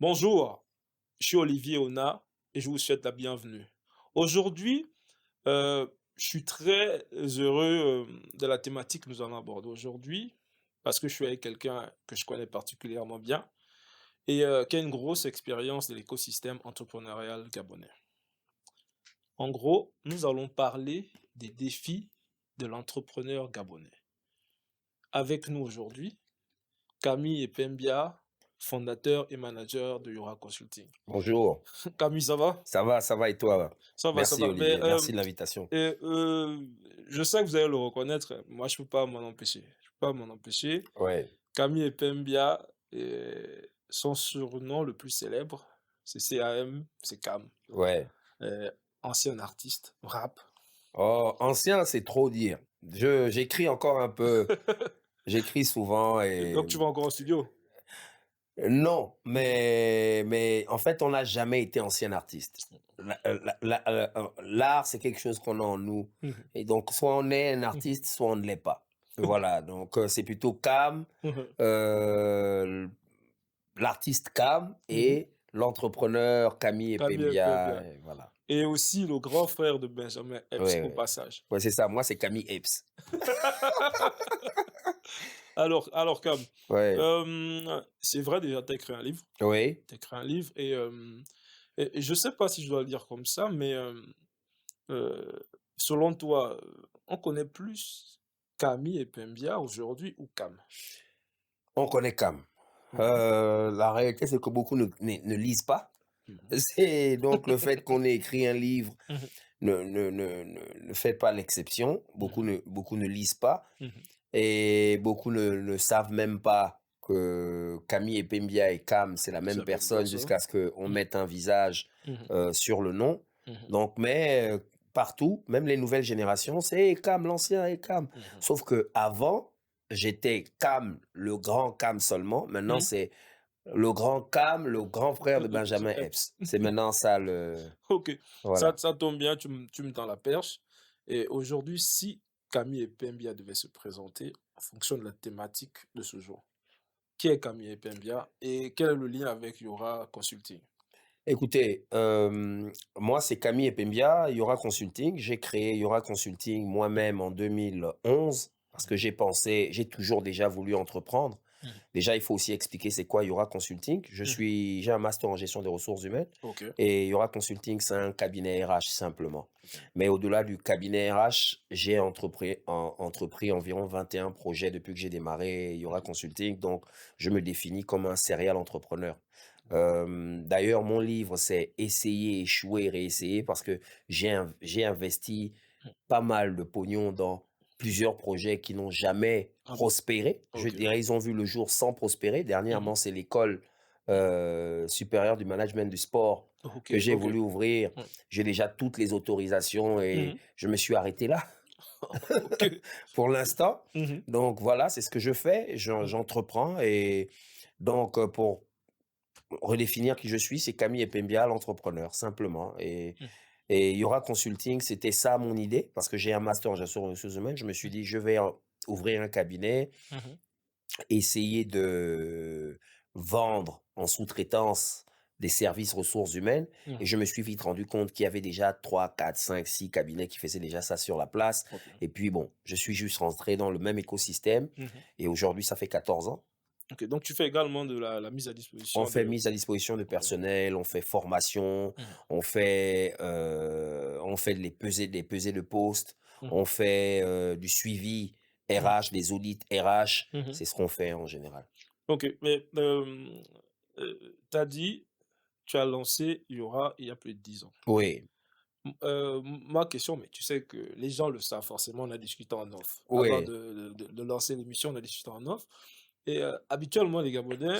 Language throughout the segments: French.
Bonjour, je suis Olivier Ona et je vous souhaite la bienvenue. Aujourd'hui, je suis très heureux, de la thématique que nous allons aborder aujourd'hui parce que je suis avec quelqu'un que je connais particulièrement bien et qui a une grosse expérience de l'écosystème entrepreneurial gabonais. En gros, nous allons parler des défis de l'entrepreneur gabonais. Avec nous aujourd'hui, Camille Epembia, fondateur et manager de Yora Consulting. Bonjour, Camille, ça va? ça va et toi? Ça va, ça Merci va. Mais, Olivier, merci de l'invitation. et, je sais que vous allez le reconnaître, moi je peux pas m'en empêcher. Je peux pas m'en empêcher. Ouais, Camille Epembia, son surnom le plus célèbre, c'est CAM, c'est Cam. ouais. Euh, Ancien artiste, rap. Oh, ancien, c'est trop dire. J'écris encore un peu, j'écris souvent Donc et tu vas encore au studio? non, mais en fait, on n'a jamais été ancien artiste. L'art, c'est quelque chose qu'on a en nous. Mhm, Et donc, soit on est un mhm, artiste, soit on ne l'est pas. Voilà, donc c'est plutôt Cam, mhm, euh, l'artiste Cam mhm. et l'entrepreneur Camille Camille Epembia. Epembia. Et voilà. Et aussi le grand frère de Benjamin Epps, Ouais, au ouais. passage. Ouais, c'est ça. Moi, c'est Camille Epps. Alors Cam, Ouais. c'est vrai déjà, tu as écrit un livre. Oui. Tu écrit un livre et je sais pas si je dois le dire comme ça, mais selon toi, on connaît plus Camille et Pembia aujourd'hui ou Cam? On connaît Cam. Mmh. La réalité, c'est que beaucoup ne lisent pas. Mmh. C'est donc le fait qu'on ait écrit un livre Mmh. ne fait pas l'exception. Mmh. Beaucoup ne lisent pas Mmh. et beaucoup ne savent même pas que Camille et Pembia et Cam, c'est la C'est même la même personne personne. jusqu'à ce qu'on Mmh. mette un visage Mmh. sur le nom. Mmh. Donc, mais partout, même les nouvelles générations, c'est hey, Cam, l'ancien et Cam. Mmh. Sauf que avant, j'étais Cam, le grand Cam seulement. Maintenant, Mmh. c'est le grand Cam, le grand frère de C'est Benjamin Epps. Epps. C'est maintenant ça le. OK, ça Voilà. ça tombe bien, tu me tends la perche et aujourd'hui, si Camille et Pembia devaient se présenter en fonction de la thématique de ce jour, qui est Camille Epembia et quel est le lien avec Yora Consulting? Écoutez, moi, c'est Camille Epembia, Yora Consulting. J'ai créé Yora Consulting moi-même en 2011 parce que j'ai toujours déjà voulu entreprendre. Mmh. Déjà, il faut aussi expliquer c'est quoi Yora Consulting. Mmh. J'ai un master en gestion des ressources humaines OK. et Yora Consulting, c'est un cabinet RH simplement. Mmh. Mais au-delà du cabinet RH, j'ai entrepris environ 21 projets depuis que j'ai démarré Yora Mmh. Consulting. Donc, je me définis comme un serial entrepreneur. Mmh. D'ailleurs, mon livre, c'est Essayer, échouer, réessayer parce que j'ai investi Mmh. pas mal de pognon dans plusieurs projets qui n'ont jamais Ah bon? prospéré. Je OK. dirais, ils ont vu le jour sans prospérer. Mmh. Dernièrement, c'est l'école Mmh. supérieure du management du sport OK, que j'ai OK. voulu ouvrir. Mmh. J'ai déjà toutes les autorisations et Mmh. je me suis arrêté là OK. pour l'instant. Mmh. Donc voilà, c'est ce que je fais. Mmh. J'entreprends et donc pour redéfinir qui je suis, c'est Camille Epembia, l'entrepreneur, simplement. Mmh. Et Yora Consulting, c'était ça mon idée, parce que j'ai un master en gestion des ressources humaines. Je me suis Mmh. dit, je vais ouvrir un cabinet, Mmh. essayer de vendre en sous-traitance des services ressources humaines. Et Mmh. je me suis vite rendu compte qu'il y avait déjà 3, 4, 5, 6 cabinets qui faisaient déjà ça sur la place. OK. Et puis bon, je suis juste rentré dans le même écosystème. Mmh. Et aujourd'hui, ça fait 14 ans. OK, donc tu fais également de la mise à On disposition fait de mise à disposition de OK. personnel, on fait formation, Mmh. on fait des pesées de postes, Mmh. on fait, du suivi Mmh. RH, des audits RH, Mmh. c'est ce qu'on fait en général. OK, mais tu as dit, tu as lancé Yora il y a plus de 10 ans. Oui, Ma question, mais tu sais que les gens le savent forcément, on a discuté en off. Avant oui, de lancer l'émission, on a discuté en off et habituellement les Gabonais,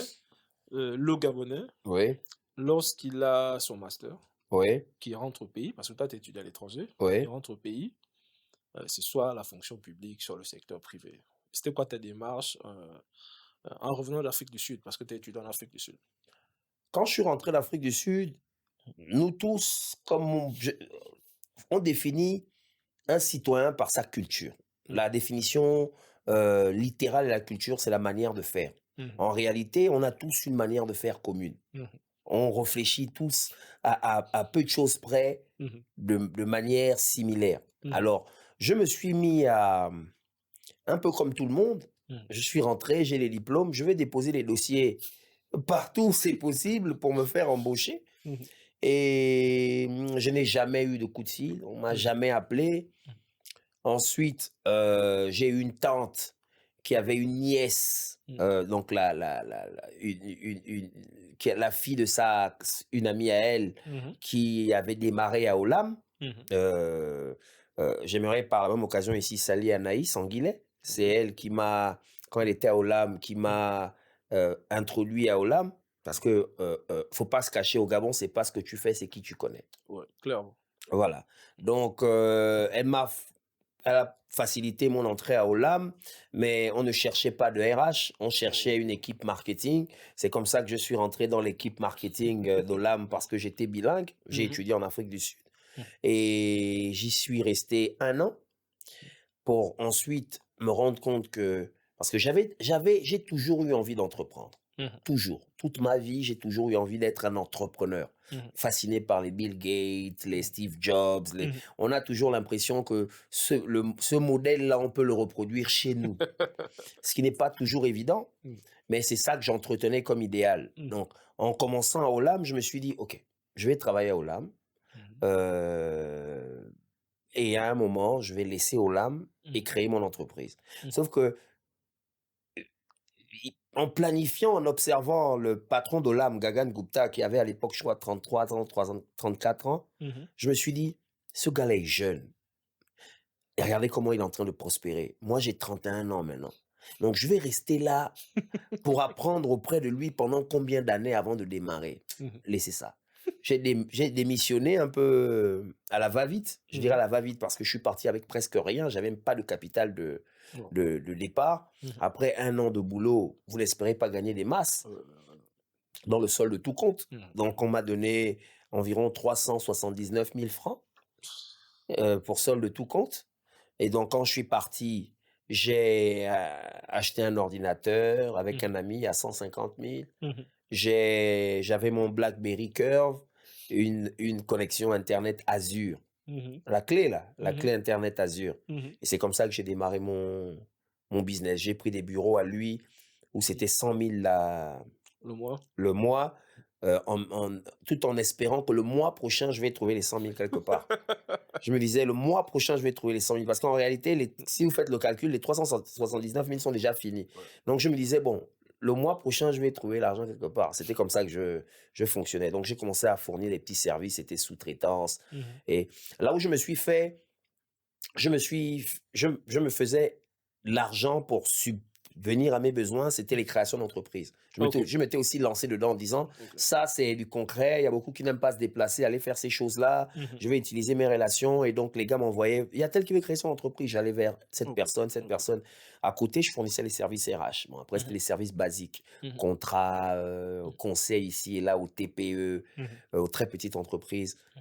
le Gabonais, oui, lorsqu'il a son master, oui, qu'il rentre au pays, parce que toi tu étudies à l'étranger, il oui. rentre au pays, c'est soit la fonction publique, soit le secteur privé. C'était quoi ta démarche, en revenant d'Afrique du Sud? Parce que tu étudié en Afrique du Sud. Quand je suis rentré d'Afrique du Sud, nous tous, on définit un citoyen par sa culture. Mmh. La définition, littérale de la culture, c'est la manière de faire. Mmh. En réalité, on a tous une manière de faire commune. Mmh. on réfléchit tous à peu de choses près, Mmh. de manière similaire. Mmh. Alors, je me suis mis à, un peu comme tout le monde, Mmh. je suis rentré, j'ai les diplômes, je vais déposer les dossiers partout où c'est possible pour me faire embaucher. Mmh. Et je n'ai jamais eu de coup de fil, on m'a Mmh. jamais appelé. Mmh. Ensuite, j'ai eu une tante qui avait une nièce, Mmh. donc qui est la fille de sa une amie à elle Mmh. qui avait démarré à Olam. Mmh. Heu J'aimerais par la même occasion ici saluer Anaïs Anguillet. C'est OK. elle qui m'a, quand elle était à Olam, qui Mmh. m'a, introduit à Olam parce que, faut pas se cacher au Gabon, c'est pas ce que tu fais, c'est qui tu connais. Ouais, clairement. Voilà. Donc, elle a facilité mon entrée à Olam, mais on ne cherchait pas de RH, on cherchait Mmh. une équipe marketing. C'est comme ça que je suis rentré dans l'équipe marketing, d'Olam parce que j'étais bilingue. J'ai Mmh. étudié en Afrique du Sud Mmh. et j'y suis resté 1 an pour ensuite me rendre compte que parce que j'ai toujours eu envie d'entreprendre. Mmh. Toujours. Toute ma vie, j'ai toujours eu envie d'être un entrepreneur. Mmh. Fasciné par les Bill Gates, les Steve Jobs, Mmh. on a toujours l'impression que ce modèle-là, on peut le reproduire chez nous. Ce qui n'est pas toujours évident, Mmh. mais c'est ça que j'entretenais comme idéal. Mmh. Donc, en commençant à Olam, je me suis dit, OK, je vais travailler à Olam. Mmh. euh, et à un moment, je vais laisser Olam et Mmh. créer mon entreprise. Mmh. Sauf que, en planifiant, en observant le patron d'Olam, Gagan Gupta, qui avait à l'époque, je crois, 33 ans, 34 ans, Mmh. je me suis dit, ce gars-là est jeune. Et regardez comment il est en train de prospérer. Moi, j'ai 31 ans maintenant. Donc, je vais rester là pour apprendre auprès de lui pendant combien d'années avant de démarrer? Mmh. Laissez ça. J'ai démissionné un peu à la va-vite. Je dirais à Mmh. la va-vite parce que je suis parti avec presque rien. J'avais même pas de capital Wow. de départ. Mmh. Après 1 an de boulot, vous n'espérez pas gagner des masses dans le solde de tout compte. Mmh. Donc, on m'a donné environ 379 000 francs pour solde de tout compte. Et donc, quand je suis parti, j'ai acheté un ordinateur avec Mmh. un ami à 150 000. Mmh. J'avais mon BlackBerry Curve, une connexion Internet Azure. Mmh. La clé, là, la Mmh. clé Internet Azure. Mmh. Et c'est comme ça que j'ai démarré mon business. J'ai pris des bureaux à lui où c'était 100 000 Le mois. le mois, tout en espérant que le mois prochain, je vais trouver les 100 000 quelque part. Je me disais, le mois prochain, je vais trouver les 100 000. Parce qu'en réalité, si vous faites le calcul, les 379 000 sont déjà finis. Ouais. Donc, je me disais, bon, le mois prochain, je vais trouver l'argent quelque part. C'était comme ça que je fonctionnais. Donc, j'ai commencé à fournir des petits services, c'était sous-traitance. Mmh. Et là où je me suis fait, je me faisais l'argent pour subvenir à mes besoins, c'était les créations d'entreprises. OK. Je m'étais aussi lancé dedans en disant, OK. ça, c'est du concret. Il y a beaucoup qui n'aiment pas se déplacer, aller faire ces choses-là. Mmh. Je vais utiliser mes relations. Et donc, les gars m'envoyaient, il y a tel qui veut créer son entreprise. J'allais vers cette OK. personne, cette OK. personne. À côté, je fournissais les services RH. Bon, après, c'était Mmh. les services basiques. Mmh. Contrat, Mmh. conseil ici et là aux TPE, Mmh. aux très petites entreprises. Mmh.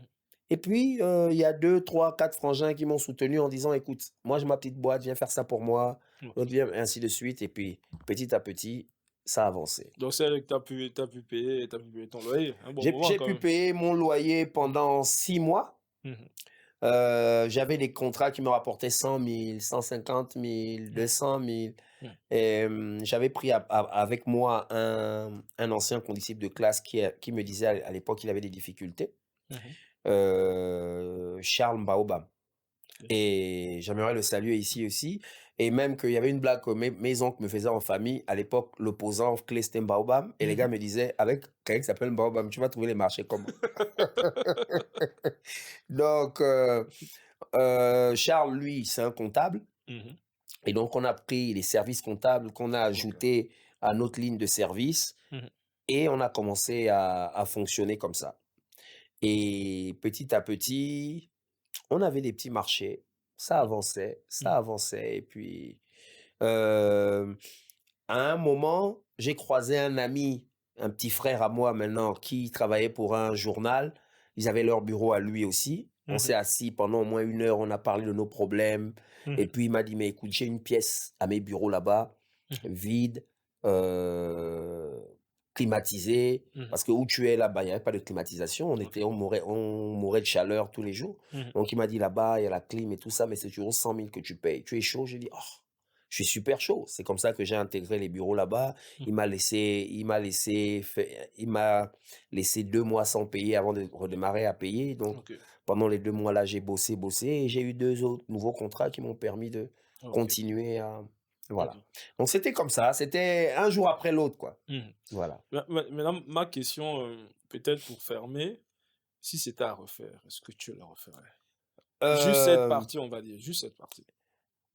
Et puis, il y a 2, 3, 4 frangins qui m'ont soutenu en disant: «Écoute, moi j'ai ma petite boîte, viens faire ça pour moi, l'autre OK. vient», ainsi de suite et puis, petit à petit, ça a avancé. Donc c'est là que tu as pu payer ton loyer, un bon moment J'ai quand pu même. payer mon loyer Mmh. pendant 6 mois. Mmh. J'avais des contrats qui me rapportaient 100 000, 150 000, Mmh. 200 000. Mmh. J'avais pris avec moi un ancien condisciple de classe qui me disait à l'époque qu'il avait des difficultés, Mmh. Charles Baobab. OK. Et j'aimerais le saluer ici aussi. Et même qu'il y avait une blague que mes oncles me faisaient en famille. À l'époque, l'opposant clé, c'était Baobab. Et les gars Mmh. me disaient, avec quelqu'un qui s'appelle Baobab, tu vas trouver les marchés comment? Donc, Charles, lui, c'est un comptable. Mmh. Et donc, on a pris les services comptables qu'on a OK. ajoutés à notre ligne de service. Mmh. Et on a commencé à fonctionner comme ça. Et petit à petit, on avait des petits marchés, ça Mmh. avançait et puis, hem, à un moment, j'ai croisé un ami, un petit frère à moi maintenant qui travaillait pour un journal. Ils avaient leur bureau à lui aussi. On Mmh. s'est assis pendant au moins 1 heure, on a parlé de nos problèmes et Mmh. puis il m'a dit: «Mais écoute, j'ai une pièce à mes bureaux là-bas, Mmh. vide, heu, climatisé, Mmh. parce que où tu es là-bas, il n'y avait pas de climatisation, OK. on mourait de chaleur tous les jours. Mmh. Donc il m'a dit là-bas, il y a la clim et tout ça, mais c'est toujours 100 000 que tu payes. Tu es chaud? J'ai dit, oh, je suis super chaud. C'est comme ça que j'ai intégré les bureaux là-bas. Mmh. Il m'a laissé 2 mois sans payer avant de redémarrer à payer. Donc OK. pendant les 2 mois là, j'ai bossé, bossé, et j'ai eu 2 autres nouveaux contrats qui m'ont permis de OK. continuer à, voilà. OK. Donc c'était comme ça, c'était un jour après l'autre, quoi. Mmh. Voilà. Maintenant, ma question, peut-être pour fermer, si c'était à refaire, est-ce que tu la referais? Juste cette Hem, partie, on va dire, juste cette partie.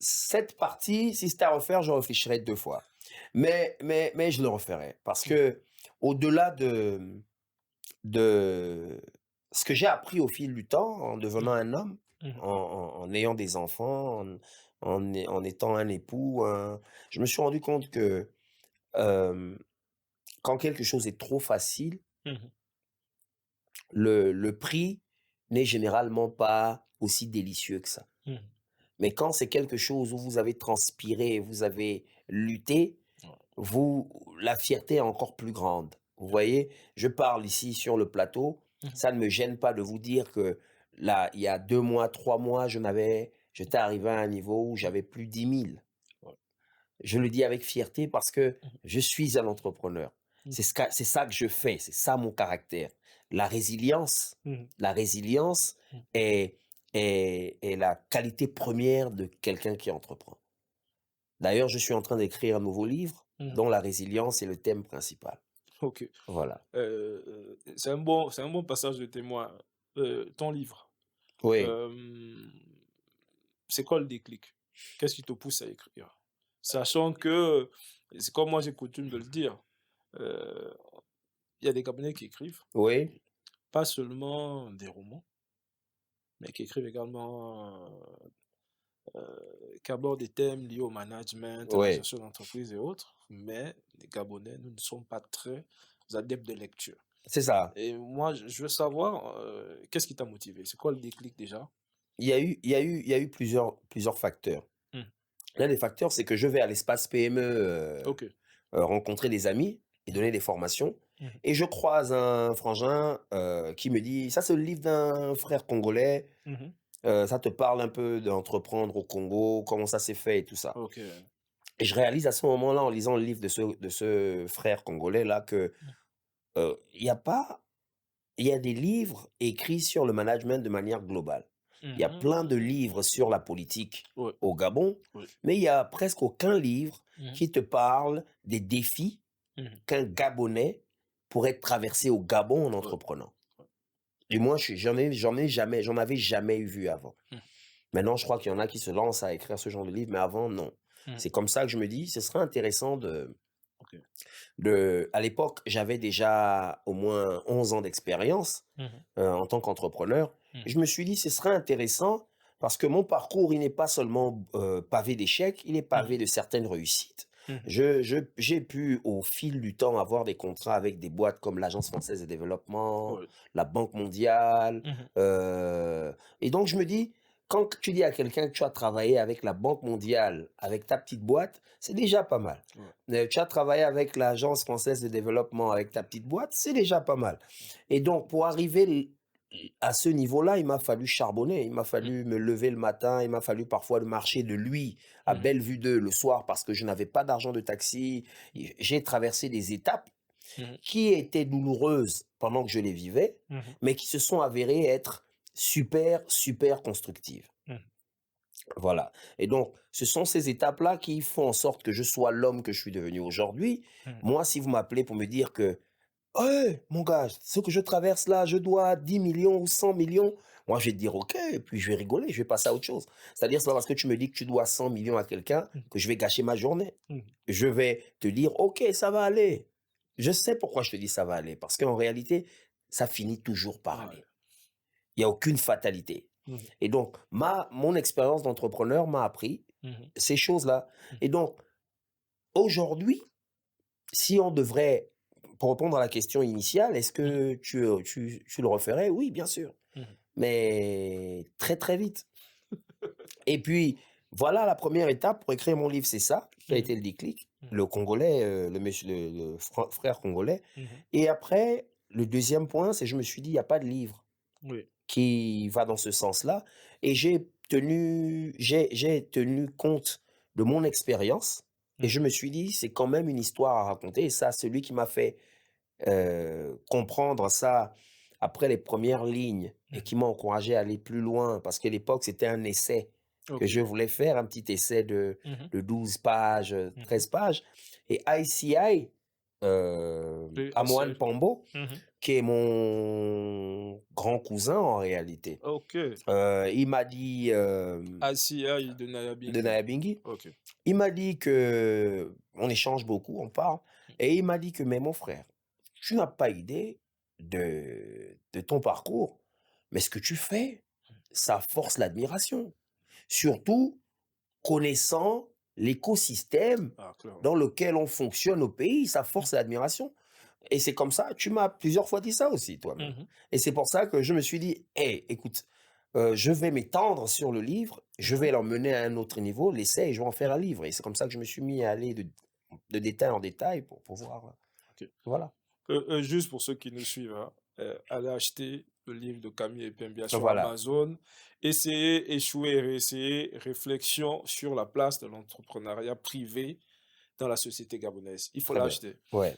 cette partie, si c'était à refaire, je réfléchirais 2 fois. Mais je le referais parce Mmh. que au-delà de ce que j'ai appris au fil du temps en Mmh. devenant un homme, Mmh. en ayant des enfants, en étant un époux, je me suis rendu compte que, hem, quand quelque chose est trop facile, Mmh. le prix n'est généralement pas aussi délicieux que ça. Mmh. Mais quand c'est quelque chose où vous avez transpiré, vous avez lutté, Ouais. vous la fierté est encore plus grande. Vous voyez? Je parle ici sur le plateau, Mmh. ça ne me gêne pas de vous dire que là, il y a 2 mois, 3 mois, j'étais arrivé à un niveau où j'avais plus 10 000. Ouais. Je le dis avec fierté parce que Mmh. je suis un entrepreneur. Mmh. C'est ça que je fais, c'est ça mon caractère. La résilience, Mmh. la résilience Mmh. est, est la qualité première de quelqu'un qui entreprend. D'ailleurs, je suis en train d'écrire un nouveau livre Mmh. dont la résilience est le thème principal. OK. Voilà. C'est un bon passage de témoin. Ton livre, Oui, hem, c'est quoi le déclic? Qu'est-ce qui te pousse à écrire? Sachant que, c'est comme moi j'ai coutume de le dire, heu, il y a des Gabonais qui écrivent, oui, pas seulement des romans, mais qui écrivent également, qui abordent des thèmes liés au management, à la oui, gestion d'entreprise et autres, mais les Gabonais, nous ne sommes pas très adeptes de lecture. c'est ça. Et moi, je veux savoir, qu'est-ce qui t'a motivé? C'est quoi le déclic déjà? Il y a eu plusieurs facteurs. Mmh. L'un des facteurs, c'est que je vais à l'espace PME, OK. rencontrer des amis et Mmh. donner des formations, Mmh. et je croise un frangin, qui me dit: «Ça, c'est le livre d'un frère congolais, Mmh. ça te parle un peu d'entreprendre au Congo, comment ça s'est fait et tout ça?» OK. Et je réalise à ce moment-là, en lisant le livre de ce frère congolais-là, que, Mmh. il y a des livres écrits sur le management de manière globale. Il y a Mmh. plein de livres sur la politique Ouais, au Gabon, ouais. mais il y a presque aucun livre Mmh. qui te parle des défis Mmh. qu'un Gabonais pourrait traverser au Gabon en Ouais, entreprenant. ouais. Du moins, j'en avais jamais vu avant. Mmh. Maintenant, je crois qu'il y en a qui se lancent à écrire ce genre de livre, mais avant, non. Mmh. C'est comme ça que je me dis, ce serait intéressant OK. à l'époque, j'avais déjà au moins 11 ans d'expérience, Mmh. en tant qu'entrepreneur. Mmh. Et je me suis dit: «Ce serait intéressant», parce que mon parcours, il n'est pas seulement, pavé d'échecs, il est Mmh. pavé de certaines réussites. Mmh. J'ai pu, au fil du temps, avoir des contrats avec des boîtes comme l'Agence française de développement, Ouais. la Banque mondiale, Mmh. et donc je me dis, quand tu dis à quelqu'un que tu as travaillé avec la Banque mondiale, avec ta petite boîte, c'est déjà pas mal. Ouais. Tu as travaillé avec l'Agence française de développement, avec ta petite boîte, c'est déjà pas mal. Et donc pour arriver à ce niveau-là, il m'a fallu charbonner, il m'a Mmh. fallu me lever le matin, il m'a fallu parfois le marcher de lui à Mmh. Bellevue 2 le soir parce que je n'avais pas d'argent de taxi. J'ai traversé des étapes Mmh. qui étaient douloureuses pendant que je les vivais, Mmh. mais qui se sont avérées être super, super constructives. Mmh. Voilà. Et donc, ce sont ces étapes-là qui font en sorte que je sois l'homme que je suis devenu aujourd'hui. Mmh. Moi, si vous m'appelez pour me dire que: «Ouais, mon gars, ce que je traverse là, je dois 10 millions ou 100 millions», moi, je vais te dire: «OK», et puis je vais rigoler, je vais passer à autre chose. C'est-à-dire, c'est pas parce que tu me dis que tu dois 100 millions à quelqu'un Mmh. que je vais gâcher ma journée. Mmh. Je vais te dire: «OK, ça va aller». Je sais pourquoi je te dis: «Ça va aller», parce qu'en réalité, ça finit toujours par Ouais. aller. Il y a aucune fatalité. Mmh. Et donc, mon expérience d'entrepreneur m'a appris Mmh. ces choses-là. Mmh. Et donc, aujourd'hui, si on devrait, pour répondre à la question initiale, est-ce Mmh. que tu le referais? Oui, bien sûr, Mmh. mais très, très vite. Et puis, voilà, la première étape pour écrire mon livre, c'est ça. Ça a Mmh. été le déclic. Mmh. Le Congolais, le monsieur frère congolais Mmh. et après, le deuxième point, c'est je me suis dit: «Il y a pas de livre Oui. qui va dans ce sens-là» et j'ai tenu compte de mon expérience et je Mmh. me suis dit: «C'est quand même une histoire à raconter» et ça, celui qui m'a fait, comprendre ça après les premières lignes et Mmh. qui m'a encouragé à aller plus loin parce qu'à l'époque, c'était un essai que OK. je voulais faire, un petit essai Mmh. de 12 pages, Mmh. 13 pages et ICI, Oui, Amoine essaye. Pambo, Mmh. qui est mon grand cousin en réalité, OK. il m'a dit, ACI de de Nyabinghi. Nayabinghi, OK. il m'a dit que on échange beaucoup, on parle Mmh. et il m'a dit que: «Mais mon frère, tu n'as pas idée de ton parcours, mais ce que tu fais, ça force l'admiration. Surtout connaissant l'écosystème Ah clairement. dans lequel on fonctionne au pays, ça Mmh. force l'admiration» et c'est comme ça, tu m'as plusieurs fois dit ça aussi toi-même Mmh. et c'est pour ça que je me suis dit: «Hey, écoute, je vais m'étendre sur le livre, je Mmh. vais l'emmener à un autre niveau, l'essai et je vais en faire Mmh. un livre» et c'est comme ça que je me suis mis à aller de détail en détail pour pouvoir, OK. voilà. Juste pour ceux qui nous suivent, hein, allez acheter le livre de Camille Epembia sur Voilà, Amazon. Essayez, échouer et réessayer. Réflexion sur la place de l'entrepreneuriat privé dans la société gabonaise. Il faut très bien. l'acheter. Ouais.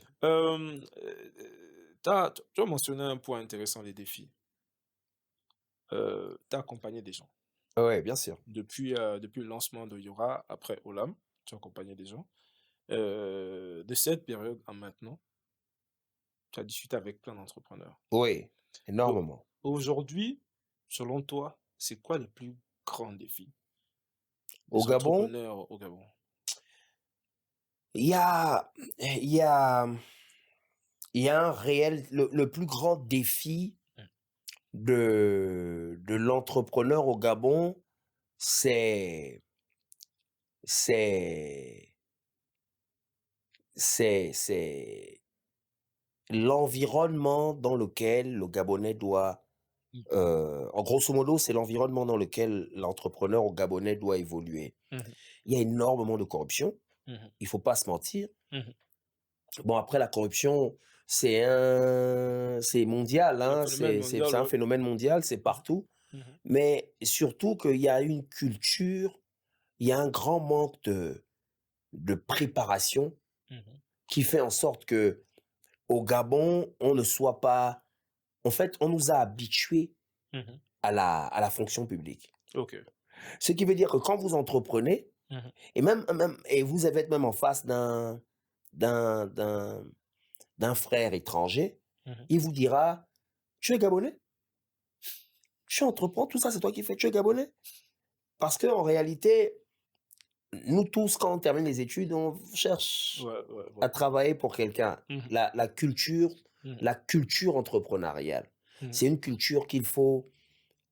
Tu as mentionné un point intéressant, les défis. Tu as accompagné des gens. Ouais, bien sûr. Depuis le lancement de Yora, après Olam, tu as accompagné des gens. De cette période à maintenant, tu as discuté avec plein d'entrepreneurs. Oui, Au énormément. Aujourd'hui, selon toi, c'est quoi le plus grand défi Au des Gabon, entrepreneurs au Gabon? il y a il y a il y a un réel le plus grand défi Mmh. de l'entrepreneur au Gabon, c'est c'est c'est l'environnement dans lequel le Gabonais doit, Mmh. en grosso modo, c'est l'environnement dans lequel l'entrepreneur au Gabonais doit évoluer. Mmh. Il y a énormément de corruption, Mmh. il faut pas se mentir. Mmh. Bon après la corruption, c'est mondial, Un hein, phénomène c'est mondial, un ouais. phénomène mondial, c'est Mmh. partout. Mmh. Mais surtout qu'il y a une culture, il y a un grand manque de préparation Mmh. qui fait en sorte que au Gabon, on ne soit pas en fait, on nous a habitués Mmh. à la fonction publique. OK. Ce qui veut dire que quand vous entreprenez Mmh. et même et vous allez être même en face d'un d'un d'un frère étranger, Mmh. il vous dira: «Tu es gabonais? Tu entreprends? Tout ça, c'est toi qui fais? Tu es gabonais?» parce qu'en réalité, nous tous, quand on termine les études, on cherche Ouais, ouais, ouais. à travailler pour quelqu'un. Mmh. Mmh. La culture entrepreneuriale, Mmh. c'est une culture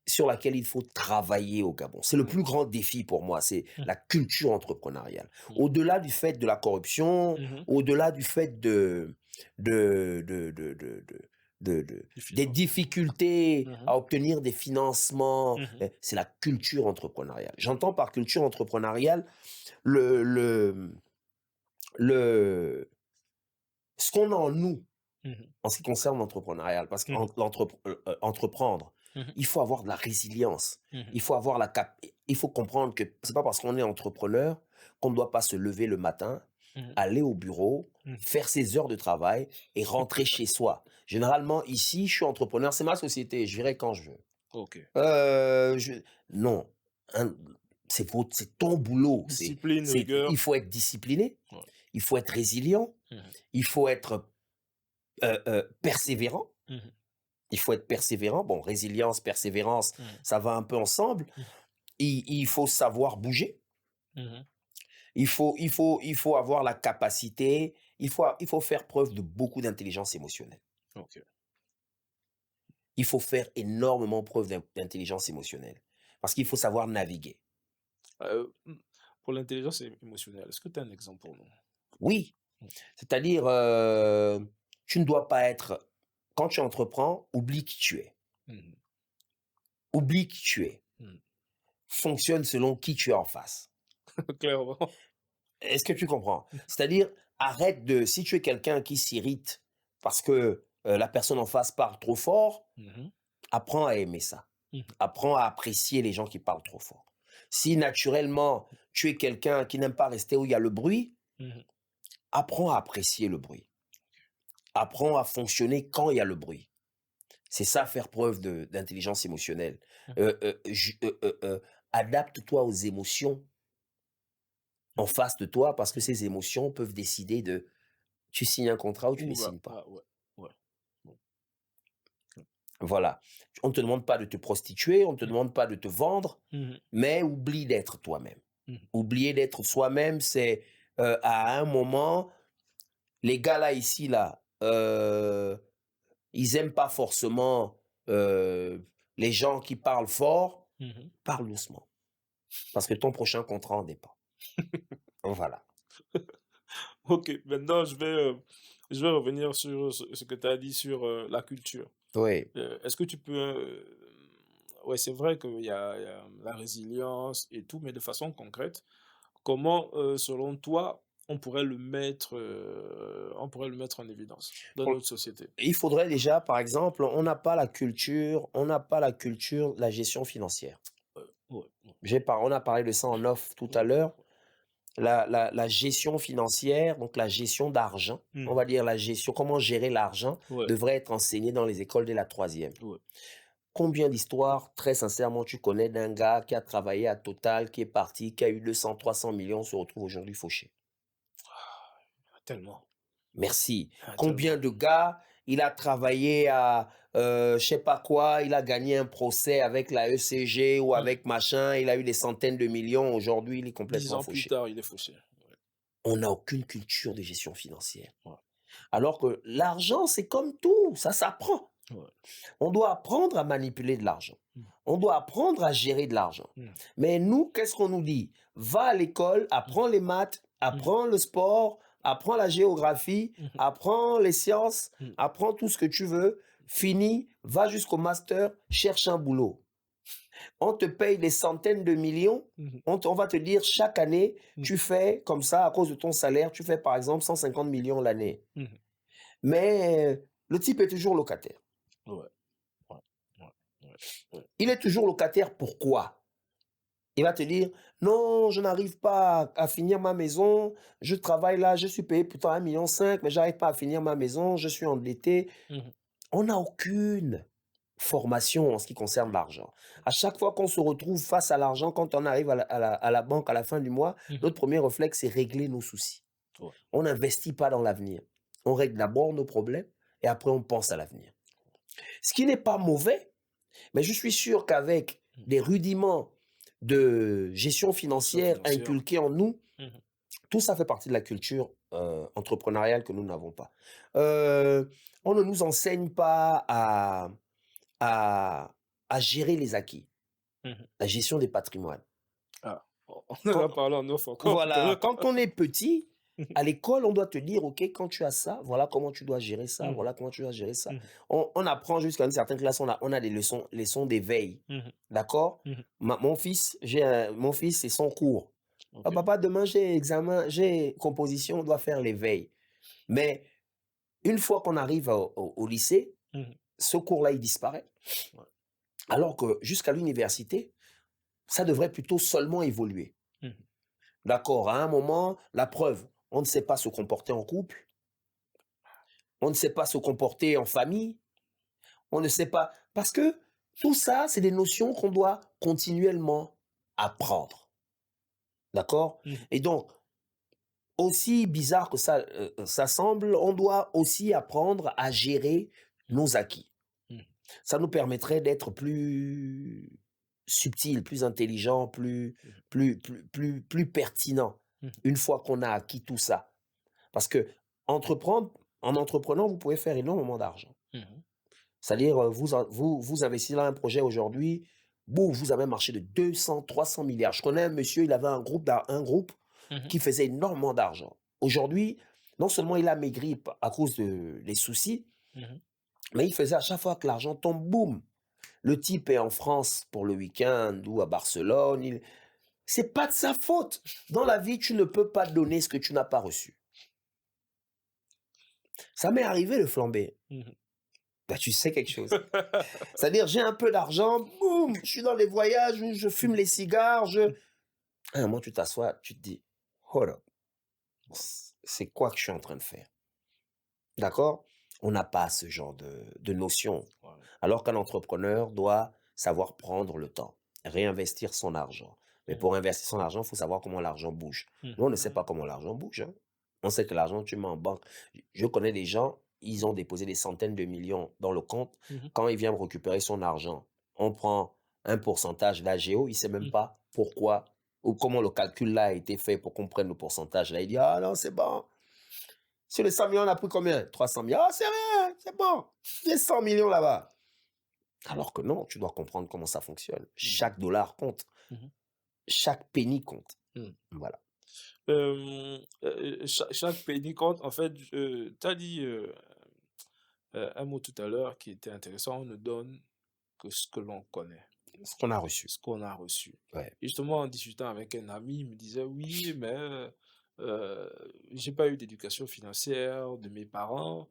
sur laquelle il faut travailler au Gabon. C'est le Mmh. plus grand défi pour moi, c'est Mmh. la culture entrepreneuriale. Mmh. Au-delà du fait de la corruption, Mmh. au-delà du fait de, de, de, de, de, Du des financement. difficultés Mmh. à obtenir des financements, Mmh. c'est la culture entrepreneuriale. Mmh. J'entends par culture entrepreneuriale le, le, le, ce qu'on a en nous Mmh. en ce qui concerne l'entrepreneurial, parce Mmh. qu'entreprendre, Mmh. il faut avoir de la résilience. Mmh. Il faut avoir il faut comprendre que c'est pas parce qu'on est entrepreneur qu'on ne doit pas se lever le matin, Mmh. aller au bureau, Mmh. faire ses heures de travail et rentrer chez soi. Généralement, ici, je suis entrepreneur, c'est ma société, je virai quand je veux. OK. Je non, hein, c'est ton boulot, Discipline, rigueur. il faut être discipliné, Ouais. il faut être résilient, Mmh. il faut être, persévérant. Mmh. Il faut être persévérant. Bon, résilience, persévérance, Mmh. ça va un peu ensemble. Mmh. Il faut savoir bouger. Mmh. Il faut avoir la capacité. Il faut faire preuve de beaucoup d'intelligence émotionnelle. OK. Il faut faire énormément preuve d'intelligence émotionnelle. Parce qu'il faut savoir naviguer. Mmh, pour l'intelligence émotionnelle, est-ce que tu as un exemple pour nous? Oui, Mmh. c'est-à-dire, tu ne dois pas être, quand tu entreprends, oublie qui tu es. Mmh. Oublie qui tu es. Mmh. Fonctionne selon qui tu es en face. Clairement. Est-ce que tu comprends? C'est-à-dire, arrête de si tu es quelqu'un qui s'irrite parce que, la personne en face parle trop fort, Mmh. apprends à aimer ça. Mmh. Apprends à apprécier les gens qui parlent trop fort. Si naturellement, tu es quelqu'un qui n'aime pas rester où il y a le bruit, Mmh. apprends à apprécier le bruit. Apprends à fonctionner quand il y a le bruit. C'est ça faire preuve de d'intelligence émotionnelle. Mmh. Ju adapte-toi aux émotions en face de toi parce que ces émotions peuvent décider de tu signes un contrat ou tu ne Ou signes pas. ouais, ouais. Bon. Voilà. On ne te demande pas de te prostituer, on ne te Mmh. demande pas de te vendre, Mmh. mais oublie d'être toi-même. Mmh. Oublier d'être soi-même, c'est, à un moment, les gars là, ici, là, ils aiment pas forcément, les gens qui parlent fort. Mmh. Parle doucement, parce que ton prochain contrat en dépend. Voilà. OK, maintenant je vais revenir sur ce que tu as dit sur, la culture. Oui. Est-ce que tu peux, ouais, c'est vrai qu'il y a la résilience et tout, mais de façon concrète, comment, selon toi, on pourrait le mettre en évidence dans On notre société? il faudrait déjà, par exemple, on n'a pas la culture de la gestion financière. Ouais, ouais, On a parlé de ça en off tout à ouais. l'heure. La gestion financière, donc la gestion d'argent, on Mmh. va dire la gestion comment gérer l'argent Ouais, devrait être enseignée dans les écoles dès la troisième. ouais. Combien d'histoires, très sincèrement, tu connais d'un gars qui a travaillé à Total, qui est parti, qui a eu 200-300 millions, se retrouve aujourd'hui fauché? Tellement, Merci. Combien tellement. de gars, il a travaillé à, je sais pas quoi, il a gagné un procès avec la ECG ou Mmh. avec machin, il a eu des centaines de millions, aujourd'hui il est 10 complètement ans plus fauché. tard, il est fauché. Ouais, On n'a aucune culture de gestion financière. ouais, Alors que l'argent, c'est comme tout, ça s'apprend. ouais. On doit apprendre à manipuler de l'argent. Mmh. On doit apprendre à gérer de l'argent. Mmh. Mais nous, qu'est-ce qu'on nous dit? Va à l'école, Mmh. apprends les maths, Mmh. apprends le sport, apprends la géographie, Mmh. apprends les sciences, Mmh. apprends tout ce que tu veux, finis, va jusqu'au master, cherche un boulot. On te paye des centaines de millions, Mmh. on va te dire chaque année, Mmh. tu fais comme ça, à cause de ton salaire, tu fais par exemple 150 millions l'année. Mmh. Mais le type est toujours locataire. Ouais, ouais, ouais, ouais, ouais. Il est toujours locataire, pourquoi? Il va te dire: «Non, je n'arrive pas à finir ma maison, je travaille là, je suis payé pourtant 1,5 million, mais j'arrive pas à finir ma maison, je suis endetté». Mmh. On n'a aucune formation en ce qui concerne l'argent. À chaque fois qu'on se retrouve face à l'argent, quand on arrive à la banque à la fin du mois, Mmh. notre premier réflexe, c'est régler nos soucis. Ouais. On n'investit pas dans l'avenir. On règle d'abord nos problèmes et après on pense à l'avenir. Ce qui n'est pas mauvais, mais je suis sûr qu'avec Mmh. des rudiments de gestion Gestion financière financière. inculqués en nous, Mmh. tout ça fait partie de la culture, entrepreneuriale que nous n'avons pas. Heu, on ne nous enseigne pas à à gérer les acquis, Mmh. la gestion des patrimoines. Ah, on en Quand a parlé en off encore tout à Voilà, l'heure. quand on est petit, à l'école, on doit te dire: «OK, quand tu as ça, voilà comment tu dois gérer ça, Mmh. voilà comment tu dois gérer ça». Mmh. On apprend jusqu'à une certaine classe, on a des leçons d'éveil, Mmh. d'accord? Mmh. Mon fils, c'est son cours. «Ah OK. papa, demain j'ai examen, j'ai composition, on doit faire l'éveil». Mais une fois qu'on arrive au lycée, Mmh. ce cours-là, il disparaît. Ouais. Alors que jusqu'à l'université, ça devrait plutôt seulement évoluer. Mmh. D'accord, à un moment, la preuve, on ne sait pas se comporter en couple, on ne sait pas se comporter en famille, on ne sait pas parce que tout ça, c'est des notions qu'on doit continuellement apprendre. D'accord? Mmh. Et donc, aussi bizarre que ça semble, on doit aussi apprendre à gérer Mmh. nos acquis. Mmh. Ça nous permettrait d'être plus subtil, plus intelligent, Mmh. plus pertinent, Mmh. une fois qu'on a acquis tout ça. Parce que en entreprenant, vous pouvez faire énormément d'argent. Mmh. C'est-à-dire, vous investissez dans un projet aujourd'hui, boum, vous avez un marché de 200-300 milliards. Je connais un monsieur, il avait un groupe Mmh. qui faisait énormément d'argent. Aujourd'hui, non seulement il a maigri à cause de les soucis, Mmh. mais il faisait à chaque fois que l'argent tombe, boum. Le type est en France pour le week-end ou à Barcelone. C'est pas de sa faute. Dans la vie, tu ne peux pas donner ce que tu n'as pas reçu. Ça m'est arrivé de flamber. Mmh. Bah, tu sais quelque chose. C'est-à-dire, j'ai un peu d'argent, boum, je suis dans les voyages où je fume les cigares, À un moment, tu t'assois, tu te dis, hold up, c'est quoi que je suis en train de faire? D'accord? On n'a pas ce genre de notion. Ouais. Alors qu'un entrepreneur doit savoir prendre le temps, réinvestir son argent. Mais Mmh. pour investir son argent, il faut savoir comment l'argent bouge. Mmh Nous, on ne sait mh. pas comment l'argent bouge, hein. On sait que l'argent, tu mets en banque. Je connais des gens, ils ont déposé des centaines de millions dans le compte. Mmh. Quand il vient récupérer son argent, on prend un pourcentage d'AGO, il ne sait même Mmh. pas pourquoi ou comment le calcul là a été fait pour qu'on prenne le pourcentage. Là, il dit, ah non, c'est bon. Sur les 100 millions, on a pris combien? 300 millions. Ah, c'est rien, c'est bon. Il y a 100 millions là-bas. Alors que non, tu dois comprendre comment ça fonctionne. Mmh. Chaque dollar compte. Mmh. Chaque penny compte. Mmh. Voilà. Chaque penny compte. En fait, tu as dit, un mot tout à l'heure qui était intéressant: «On ne donne que ce que l'on connaît, Ce qu'on a reçu. ce qu'on a reçu». Ouais. Et justement, en discutant avec un ami, il me disait: «Oui, mais j'ai pas eu d'éducation financière de mes parents».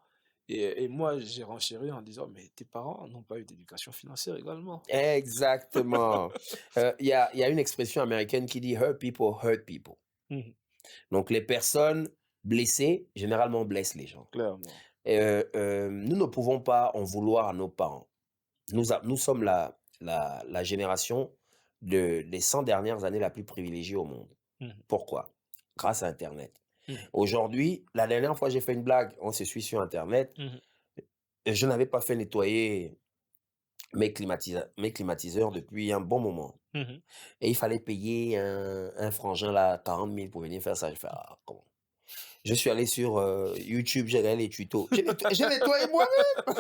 Et moi, j'ai renchéri en disant: «Mais tes parents n'ont pas eu d'éducation financière également». Exactement. Il y a une expression américaine qui dit hurt people hurt people. Mmh. Donc, les personnes blessées, généralement, blessent les gens. Clairement. Nous ne pouvons pas en vouloir à nos parents. Nous sommes la génération des 100 dernières années la plus privilégiée au monde. Mmh. Pourquoi? Grâce à Internet. Mmh. Aujourd'hui, la dernière fois, j'ai fait une blague, on se suit sur Internet, Mmh. et je n'avais pas fait nettoyer mes climatiseurs depuis un bon moment. Mmh. Et il fallait payer un frangin là, 40 000 pour venir faire ça. Je fais, ah, comment? Je suis allé sur YouTube, j'ai regardé les tutos. J'ai nettoyé moi-même.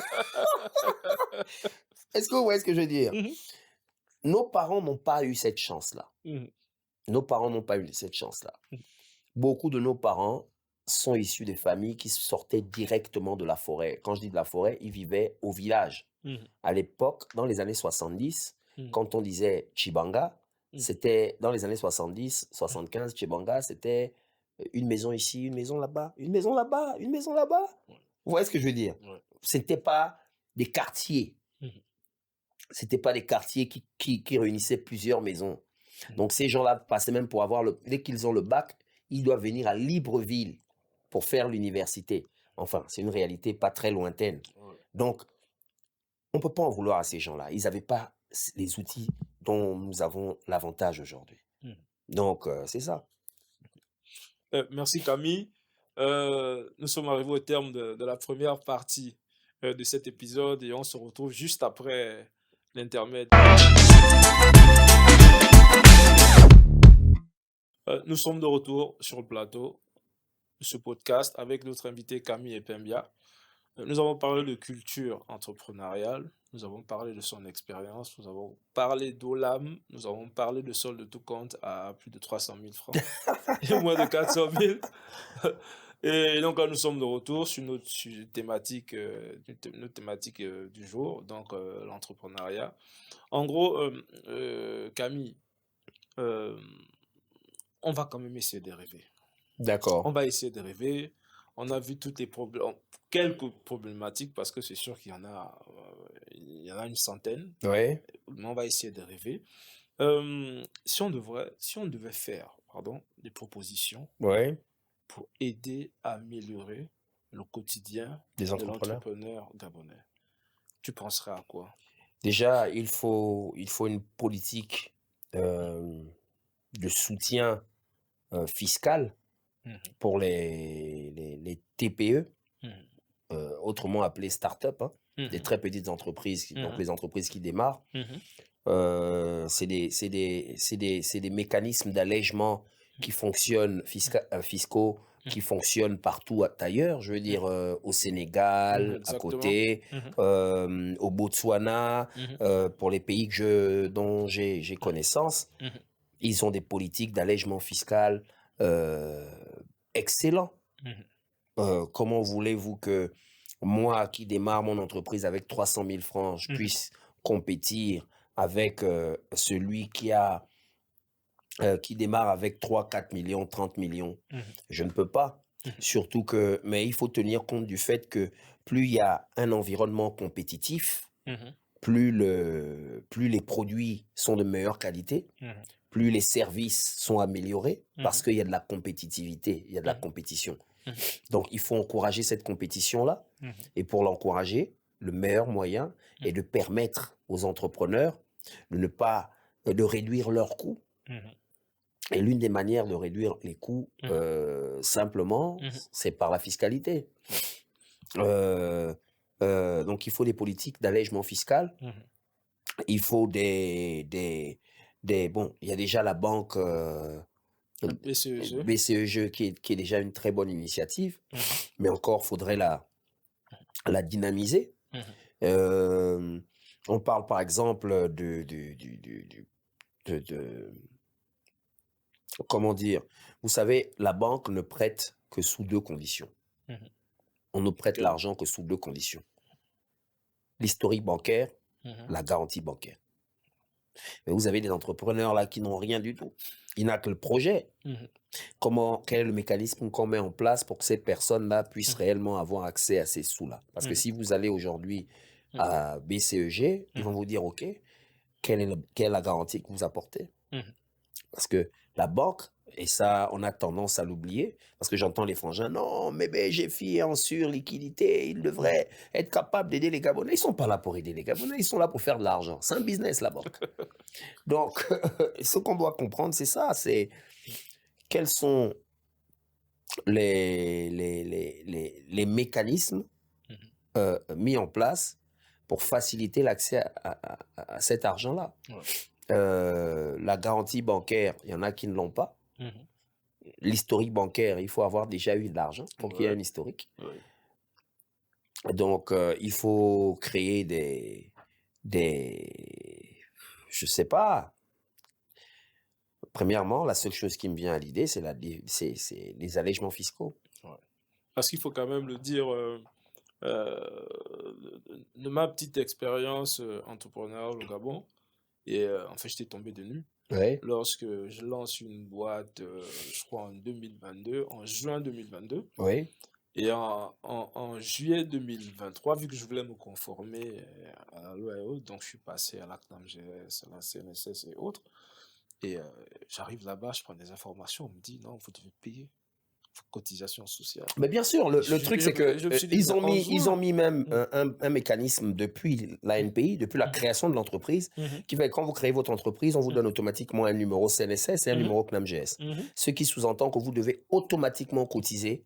Est-ce que vous voyez ce que je veux dire? Mmh. Nos parents n'ont pas eu cette chance-là. Mmh. Nos parents n'ont pas eu cette chance-là. Beaucoup de nos parents sont issus des familles qui sortaient directement de la forêt. Quand je dis de la forêt, ils vivaient au village. Mmh. À l'époque, dans les années 70, Mmh. quand on disait Chibanga, Mmh. c'était dans les années 70, 75, Chibanga, c'était une maison ici, une maison là-bas, une maison là-bas, une maison là-bas. Ouais. Vous voyez ce que je veux dire? Ouais. C'était pas des quartiers. Mmh. C'était pas des quartiers qui réunissaient plusieurs maisons. Mmh. Donc, ces gens-là passaient même pour avoir dès qu'ils ont le bac, ils doivent venir à Libreville pour faire l'université. Enfin, c'est une réalité pas très lointaine. Ouais. Donc, on ne peut pas en vouloir à ces gens-là. Ils n'avaient pas les outils dont nous avons l'avantage aujourd'hui. Mmh. Donc, c'est ça. Merci Camille. Nous sommes arrivés au terme de la première partie de cet épisode et on se retrouve juste après l'intermède. Nous sommes de retour sur le plateau de ce podcast avec notre invité Camille Epembia. Nous avons parlé de culture entrepreneuriale, nous avons parlé de son expérience, nous avons parlé d'Olam, nous avons parlé de solde de tout compte à plus de 300 000 francs et moins de 400 000. Et donc là, nous sommes de retour sur notre thématique, notre thématique du jour, donc l'entrepreneuriat. En gros, Camille, euh, on va quand même essayer de rêver. On D'accord. va essayer de rêver. On a vu toutes les problèmes, quelques problématiques, parce que c'est sûr il y en a une centaine, Oui. mais on va essayer de rêver. Si on devait faire, pardon, des propositions Oui. pour aider à améliorer le quotidien Des de entrepreneurs. l'entrepreneur gabonais, tu penserais à quoi? Déjà, il faut une politique de soutien fiscal Mhm. pour les TPE, Mhm. autrement appelées start-up, hein, des Mhm. très petites entreprises, donc Mhm. les entreprises qui démarrent. Mhm. C'est des mécanismes d'allègement qui fonctionnent, fiscaux, qui Mhm. fonctionnent partout ailleurs. Je veux dire, au Mhm. Sénégal, à Exactement. côté, Mhm. au Botswana, Mhm. pour les pays dont j'ai connaissance, Mhm. ils ont des politiques d'allègement fiscal euh, excellents. Mhm. Comment voulez-vous que moi, qui démarre mon entreprise avec 300 000 francs, je Mhm. puisse compétir avec celui qui a qui démarre avec 3, 4 millions, 30 millions. Mmh. Je ne peux pas. Mmh. Surtout que, mais il faut tenir compte du fait que plus il y a un environnement compétitif, Mmh. plus les produits sont de meilleure qualité, Mmh. plus les services sont améliorés, parce Mmh. qu'il y a de la compétitivité, il y a de la Mmh. compétition. Mmh. Donc, il faut encourager cette compétition-là. Mmh. Et pour l'encourager, le meilleur moyen est Mmh. de permettre aux entrepreneurs de ne pas, de réduire leurs coûts. Mmh. Et l'une des manières de réduire les coûts, Mmh. simplement, Mmh. c'est par la fiscalité. Ouais. Euh, donc, il faut des politiques d'allègement fiscal. Mmh. Il faut bon, il y a déjà la banque La BCEG. BCEG qui est déjà une très bonne initiative, Mmh. mais encore faudrait la dynamiser. Mmh. Euh, on parle par exemple de comment dire, vous savez, la banque ne prête que sous deux conditions. Mmh. On ne prête OK. l'argent que sous deux conditions. L'historique bancaire, Mmh. la garantie bancaire. Mais vous avez des entrepreneurs là qui n'ont rien du tout. Il n'a que le projet. Mmh. Quel est le mécanisme qu'on met en place pour que ces personnes-là puissent Mmh. réellement avoir accès à ces sous-là? Parce que Mmh. si vous allez aujourd'hui Mmh. à BCEG, ils Mmh. vont vous dire, OK, quelle est la garantie que vous apportez? Mmh. Parce que la banque, et ça, on a tendance à l'oublier, parce que j'entends les frangins, non, mais BGFI est en surliquidité, il Mmh. devrait être capable d'aider les Gabonais. Ils sont pas là pour aider les Gabonais, ils sont là pour faire de l'argent. C'est un business, la banque. Donc, ce qu'on doit comprendre, c'est ça, c'est quels sont les mécanismes Mmh. mis en place pour faciliter l'accès à cet argent-là. Ouais. La garantie bancaire, il y en a qui ne l'ont pas. Mmh. L'historique bancaire, il faut avoir déjà eu de l'argent pour qu'il y ait Ouais. un historique. Ouais. Donc, il faut créer je sais pas. Premièrement, la seule chose qui me vient à l'idée, c'est les allègements fiscaux. Ouais. Parce qu'il faut quand même le dire, de ma petite expérience, entrepreneuriale au Gabon et en fait, j'étais tombé de nulle Oui, lorsque je lance une boîte, je crois en 2022, en juin 2022 oui, et en juillet 2023, vu que je voulais me conformer, à la loi et autres, donc je suis passé à la CNAMGS, à la CNSS et autres et j'arrive là-bas, je prends des informations, on me dit: «Non, vous devez payer vos cotisations sociales». mais bien sûr, Et le truc, c'est que je me suis dit: «Mais en ils ont juin?» mis même Mmh. un mécanisme depuis Mmh. l'ANPI, depuis la Mmh. création de l'entreprise, Mmh. qui fait que quand vous créez votre entreprise, on vous Mmh. donne automatiquement un numéro CNSS et un Mmh. numéro CNAMGS. Mmh. Ce qui sous-entend que vous devez automatiquement cotiser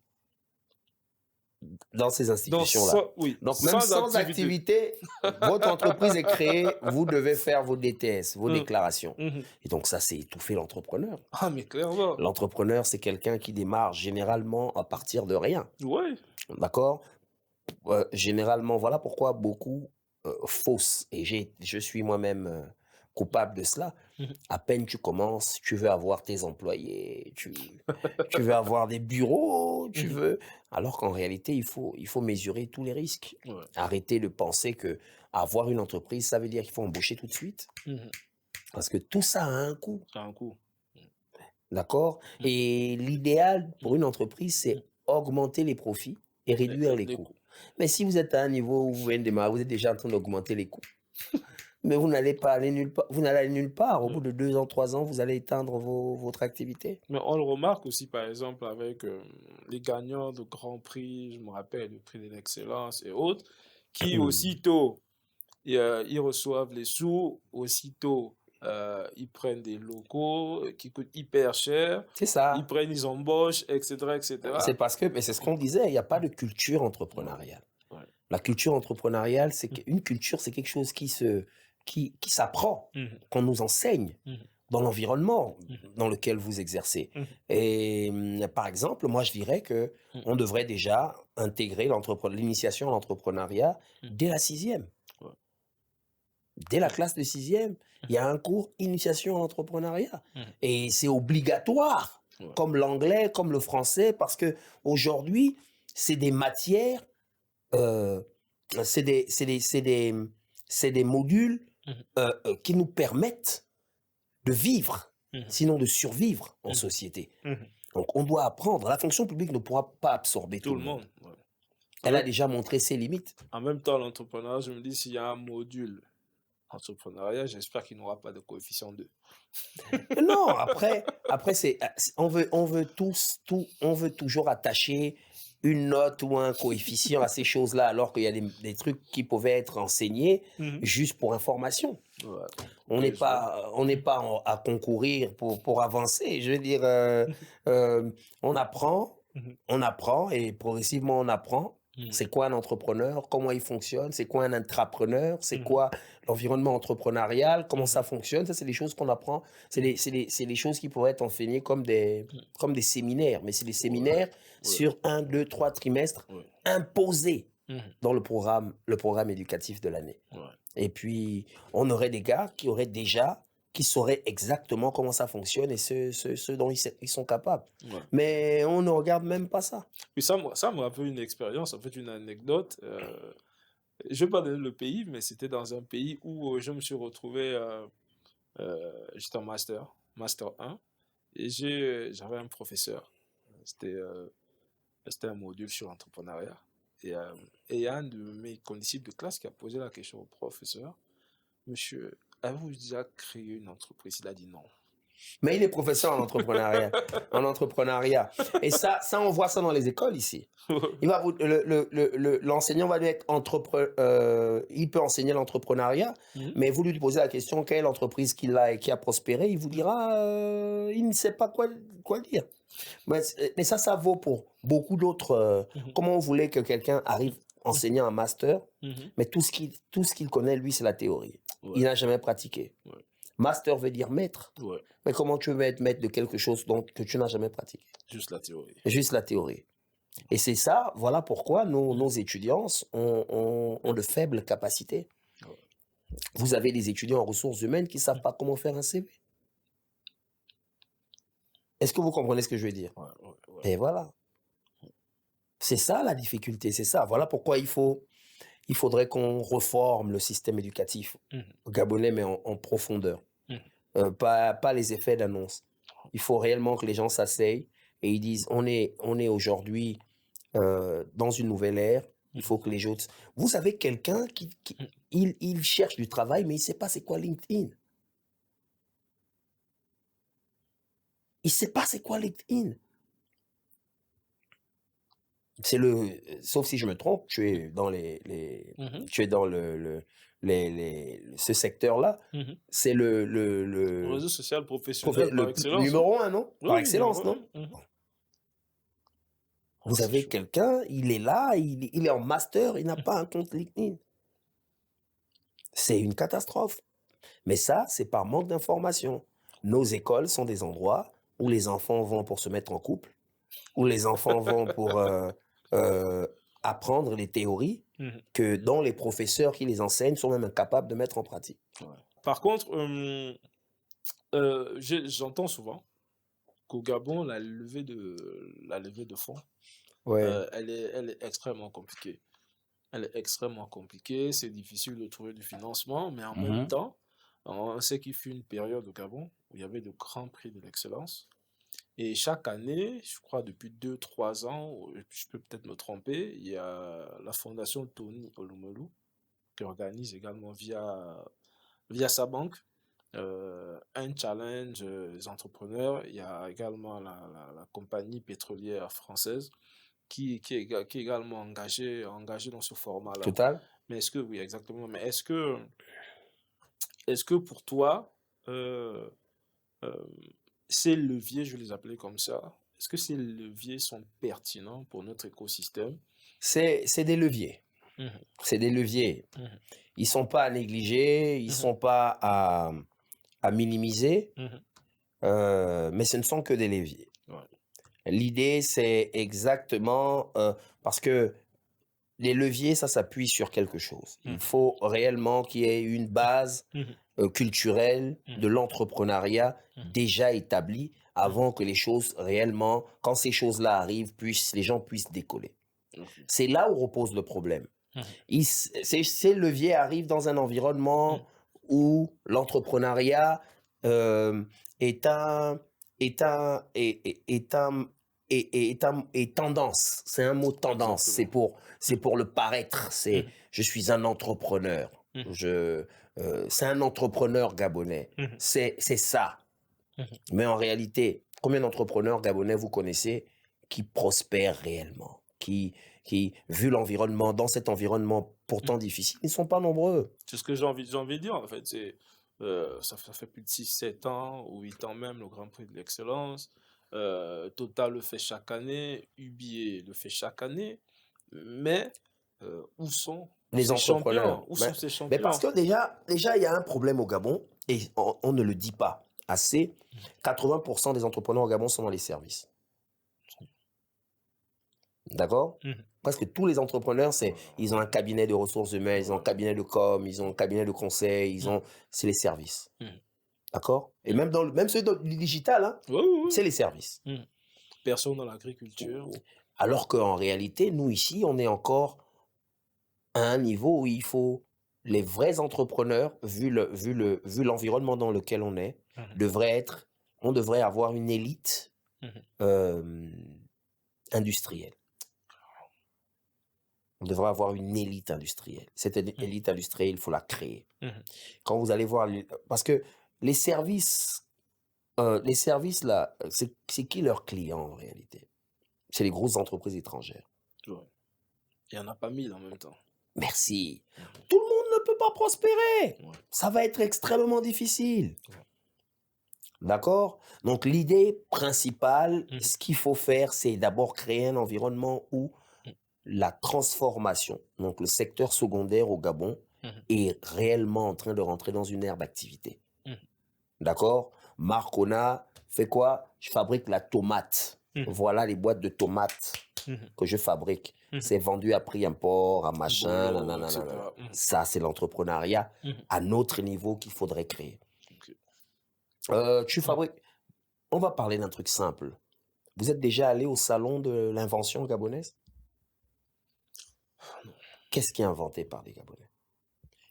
dans ces Donc institutions-là. sans oui, Donc, même sans sans activité. activité, votre entreprise est créée, vous devez faire vos DTS, vos Mmh. déclarations. Mmh. Et donc, ça, c'est étouffer l'entrepreneur. Ah mais clairement. L'entrepreneur, c'est quelqu'un qui démarre généralement à partir de rien. Ouais. D'accord? Généralement, voilà pourquoi beaucoup faussent. Et je suis moi-même coupable de cela. Mmh. À peine tu commences, tu veux avoir tes employés, tu veux avoir des bureaux, tu Mmh. veux. Alors qu'en réalité, il faut mesurer tous les risques. Ouais. Arrêter de penser que avoir une entreprise, ça veut dire qu'il faut embaucher tout de suite. Mmh. Parce que tout ça a un coût. Ça a un coût. D'accord? Mmh. Et l'idéal Mmh. pour une entreprise, Mmh. c'est augmenter les profits et réduire les Les coûts. coûts. Mais si vous êtes à un niveau où vous venez de démarrer, vous êtes déjà en train d'augmenter les coûts. Mais vous n'allez pas aller nulle part. Vous n'allez aller nulle part. Au Mmh. bout de 2 ans, 3 ans, vous allez éteindre votre activité. Mais on le remarque aussi, par exemple, avec, les gagnants de grands prix, je me rappelle le prix de l'excellence et autres, qui aussitôt, ils reçoivent les sous, aussitôt, ils prennent des locaux qui coûtent hyper cher, C'est ils ça. prennent, ils embauchent et cetera et C'est cetera. parce que, mais c'est ce qu'on disait, il n'y a pas de culture Ouais, entrepreneuriale. ouais. La culture entrepreneuriale, Mmh. une culture, c'est quelque chose qui s'apprend, Mmh. qu'on nous enseigne Mmh. dans l'environnement Mmh. dans lequel vous exercez. Mmh. Et par exemple, moi, je dirais que Mmh. on devrait déjà intégrer l'initiation à l'entrepreneuriat Mmh. dès la sixième. Ouais. Dès la classe de sixième, il y a un cours initiation à l'entrepreneuriat. Mmh. Et c'est obligatoire, Ouais. comme l'anglais, comme le français, parce que aujourd'hui, c'est des matières, euh, c'est des modules Mmh. qui nous permettent de vivre Mmh. sinon de survivre en Mmh. société. Mmh. Donc on doit apprendre. La fonction publique ne pourra pas absorber Tout tout le le monde. monde, ouais. En Elle a même déjà montré ses limites. en même temps, l'entrepreneuriat, je me dis s'il y a un module entrepreneuriat, j'espère qu'il n'y aura pas de coefficient 2. Non, après on veut on veut toujours attacher une note ou un coefficient à ces choses-là, alors qu'il y a des trucs qui pouvaient être enseignés Mmh. juste pour information. Ouais. On OK, n'est je vois. pas, on n'est pas à concourir pour avancer. Je veux dire, euh, on apprend, Mmh. on apprend et progressivement on apprend. Mmh. C'est quoi un entrepreneur? Comment il fonctionne? C'est quoi un intrapreneur? C'est Mmh. quoi l'environnement entrepreneurial? Comment Mmh. ça fonctionne? Ça, c'est des choses qu'on apprend. Mmh. C'est des choses qui pourraient être enseignées Mmh. comme des séminaires, mais c'est des Ouais, séminaires ouais, sur 1, 2, 3 trimestres ouais. imposés Mmh. dans le programme éducatif de l'année. Ouais. Et puis, on aurait des gars qui sauraient exactement comment ça fonctionne et ce dont ils sont capables. Ouais. Mais on ne regarde même pas ça. Puis ça me rappelle une expérience, en fait, une anecdote. Je vais pas donner le pays, mais c'était dans un pays où je me suis retrouvé, j'étais en master 1, et j'avais un professeur. C'était c'était un module sur l'entrepreneuriat. Et il y a un de mes condisciples de classe qui a posé la question au professeur, Monsieur, avez-vous déjà créé une entreprise? Il a dit non. Mais il est professeur en entrepreneuriat. En entrepreneuriat. Et ça, on voit ça dans les écoles ici. Il va l'enseignant va lui être il peut enseigner l'entrepreneuriat, Mhm. mais vous lui posez la question quelle entreprise qu'il a et qui a prospéré, il vous dira il ne sait pas quoi dire. Mais ça vaut pour beaucoup d'autres. Mhm. Comment vous voulez que quelqu'un arrive enseignant un master, Mhm. mais tout ce qu'il connaît, lui, c'est la théorie. Ouais, Il n'a jamais pratiqué. ouais, Master veut dire maître. ouais, Mais comment tu veux être maître de quelque chose que tu n'as jamais pratiqué? juste la théorie. Juste la théorie. Et c'est ça, voilà pourquoi nos étudiants ont de faibles capacités. Ouais. Vous avez des étudiants en ressources humaines qui ne savent pas comment faire un CV. Est-ce que vous comprenez ce que je veux dire? Ouais, ouais, ouais. Et voilà. C'est ça la difficulté, c'est ça. Voilà pourquoi il faudrait qu'on reforme le système éducatif Mhm. gabonais, mais en profondeur. Mhm. Pas les effets d'annonce. Il faut réellement que les gens s'asseyent et ils disent on est aujourd'hui dans une nouvelle ère. Il faut que les autres. Vous avez quelqu'un il cherche du travail, mais il ne sait pas c'est quoi LinkedIn. Il ne sait pas c'est quoi LinkedIn. Sauf si je me trompe, tu es dans Mhm. tu es dans ce secteur-là. Mhm. C'est Le réseau social professionnel par excellence. numéro 1, non? Par Oui, excellence, numéro non? un. Mhm. Vous C'est avez chaud. quelqu'un, il est là, il est en master, il n'a pas un compte LinkedIn. C'est une catastrophe. Mais ça, c'est par manque d'information. Nos écoles sont des endroits où les enfants vont pour se mettre en couple, où les enfants vont pour euh, apprendre les théories Mhm. que dont les professeurs qui les enseignent sont même incapables de mettre en pratique. Ouais. Par contre, j'entends souvent qu'au Gabon, la levée de fonds, Ouais. elle est extrêmement compliquée. Elle est extrêmement compliquée, c'est difficile de trouver du financement, mais en même Mhm. temps, on sait qu'il fut une période au Gabon où il y avait de grands prix de l'excellence. Et chaque année, je crois depuis 2, 3 ans, ou je peux peut-être me tromper, il y a la fondation Tony Olumelu qui organise également via sa banque un challenge des entrepreneurs. Il y a également la compagnie pétrolière française qui est également engagée dans ce format-là. Total. Mais oui, exactement, mais est-ce que pour toi, euh, euh, ces leviers, je vais les appeler comme ça, est-ce que ces leviers sont pertinents pour notre écosystème? C'est des leviers. Mhm. C'est des leviers. Mhm. Ils sont pas à négliger, ils Mhm. sont pas à minimiser, Mhm. mais ce ne sont que des leviers. Ouais. L'idée, c'est exactement parce que les leviers, ça s'appuie sur quelque chose. Il Mhm. faut réellement qu'il y ait une base Mhm. culturelle Mhm. de l'entrepreneuriat Mhm. déjà établie Mhm. avant que les choses réellement, quand ces choses-là arrivent, les gens puissent décoller. Ok. C'est là où repose le problème. Mhm. Ces leviers arrivent dans un environnement Mhm. où l'entrepreneuriat est un est un est un est tendance. C'est un mot tendance. Exactement. C'est pour le paraître. C'est Mhm, je suis un entrepreneur. mhm, C'est un entrepreneur gabonais. mhm, C'est ça. mhm, Mais en réalité, combien d'entrepreneurs gabonais vous connaissez qui prospèrent réellement, vu l'environnement, dans cet environnement mhm. pourtant difficile, ils ne sont pas nombreux. C'est ce que j'ai envie de dire, en fait. Ça fait plus de 6 7 ans, ou 8 ans même, le Grand Prix de l'Excellence. Total le fait chaque année, UBA le fait chaque année. Mais où sont Les ces entrepreneurs. champions? Où sont ces Mais parce champions? que déjà, il y a un problème au Gabon, et on ne le dit pas assez. 80% des entrepreneurs au Gabon sont dans les services. D'accord? Mhm. Presque tous les entrepreneurs, ils ont un Voilà, cabinet de ressources humaines, ils ont un voilà. cabinet de com, ils ont un cabinet de conseil, Mhm, c'est les services. mhm, D'accord? Et mhm. même ceux du digital, hein, Oui, oui, c'est les services. oui. Mhm. Personne dans l'agriculture. Alors qu'en réalité, nous ici, on est encore à un niveau où il faut les vrais entrepreneurs, vu l'environnement dans lequel on est, Mhm, on devrait avoir une élite mhm, euh, industrielle. On devrait avoir une élite industrielle. Cette mhm, élite industrielle, il faut la créer. mhm. Quand vous allez voir, parce que les services là, c'est qui leurs clients en réalité? C'est les grosses entreprises étrangères. Ouais. Il n'y en a pas 1000 en même temps. Merci. Mhm. Tout le monde ne peut pas prospérer. Ouais, Ça va être extrêmement difficile. ouais. D'accord? Donc l'idée principale, Mhm, ce qu'il faut faire, c'est d'abord créer un environnement où mhm, la transformation, donc le secteur secondaire au Gabon, mhm, est réellement en train de rentrer dans une ère d'activité. mhm, D'accord? Marcona fait quoi? Je fabrique la tomate. mhm, Voilà les boîtes de tomates mhm, que je fabrique. mhm. C'est vendu à prix import, à machin, Bolo, nanana, nanana. etc. Mhm, Ça, c'est l'entrepreneuriat mhm. à notre niveau qu'il faudrait créer. Ok. Tu Mhm. fabriques. On va parler d'un truc simple. Vous êtes déjà allé au salon de l'invention gabonaise? Qu'est-ce qui est inventé par les Gabonais?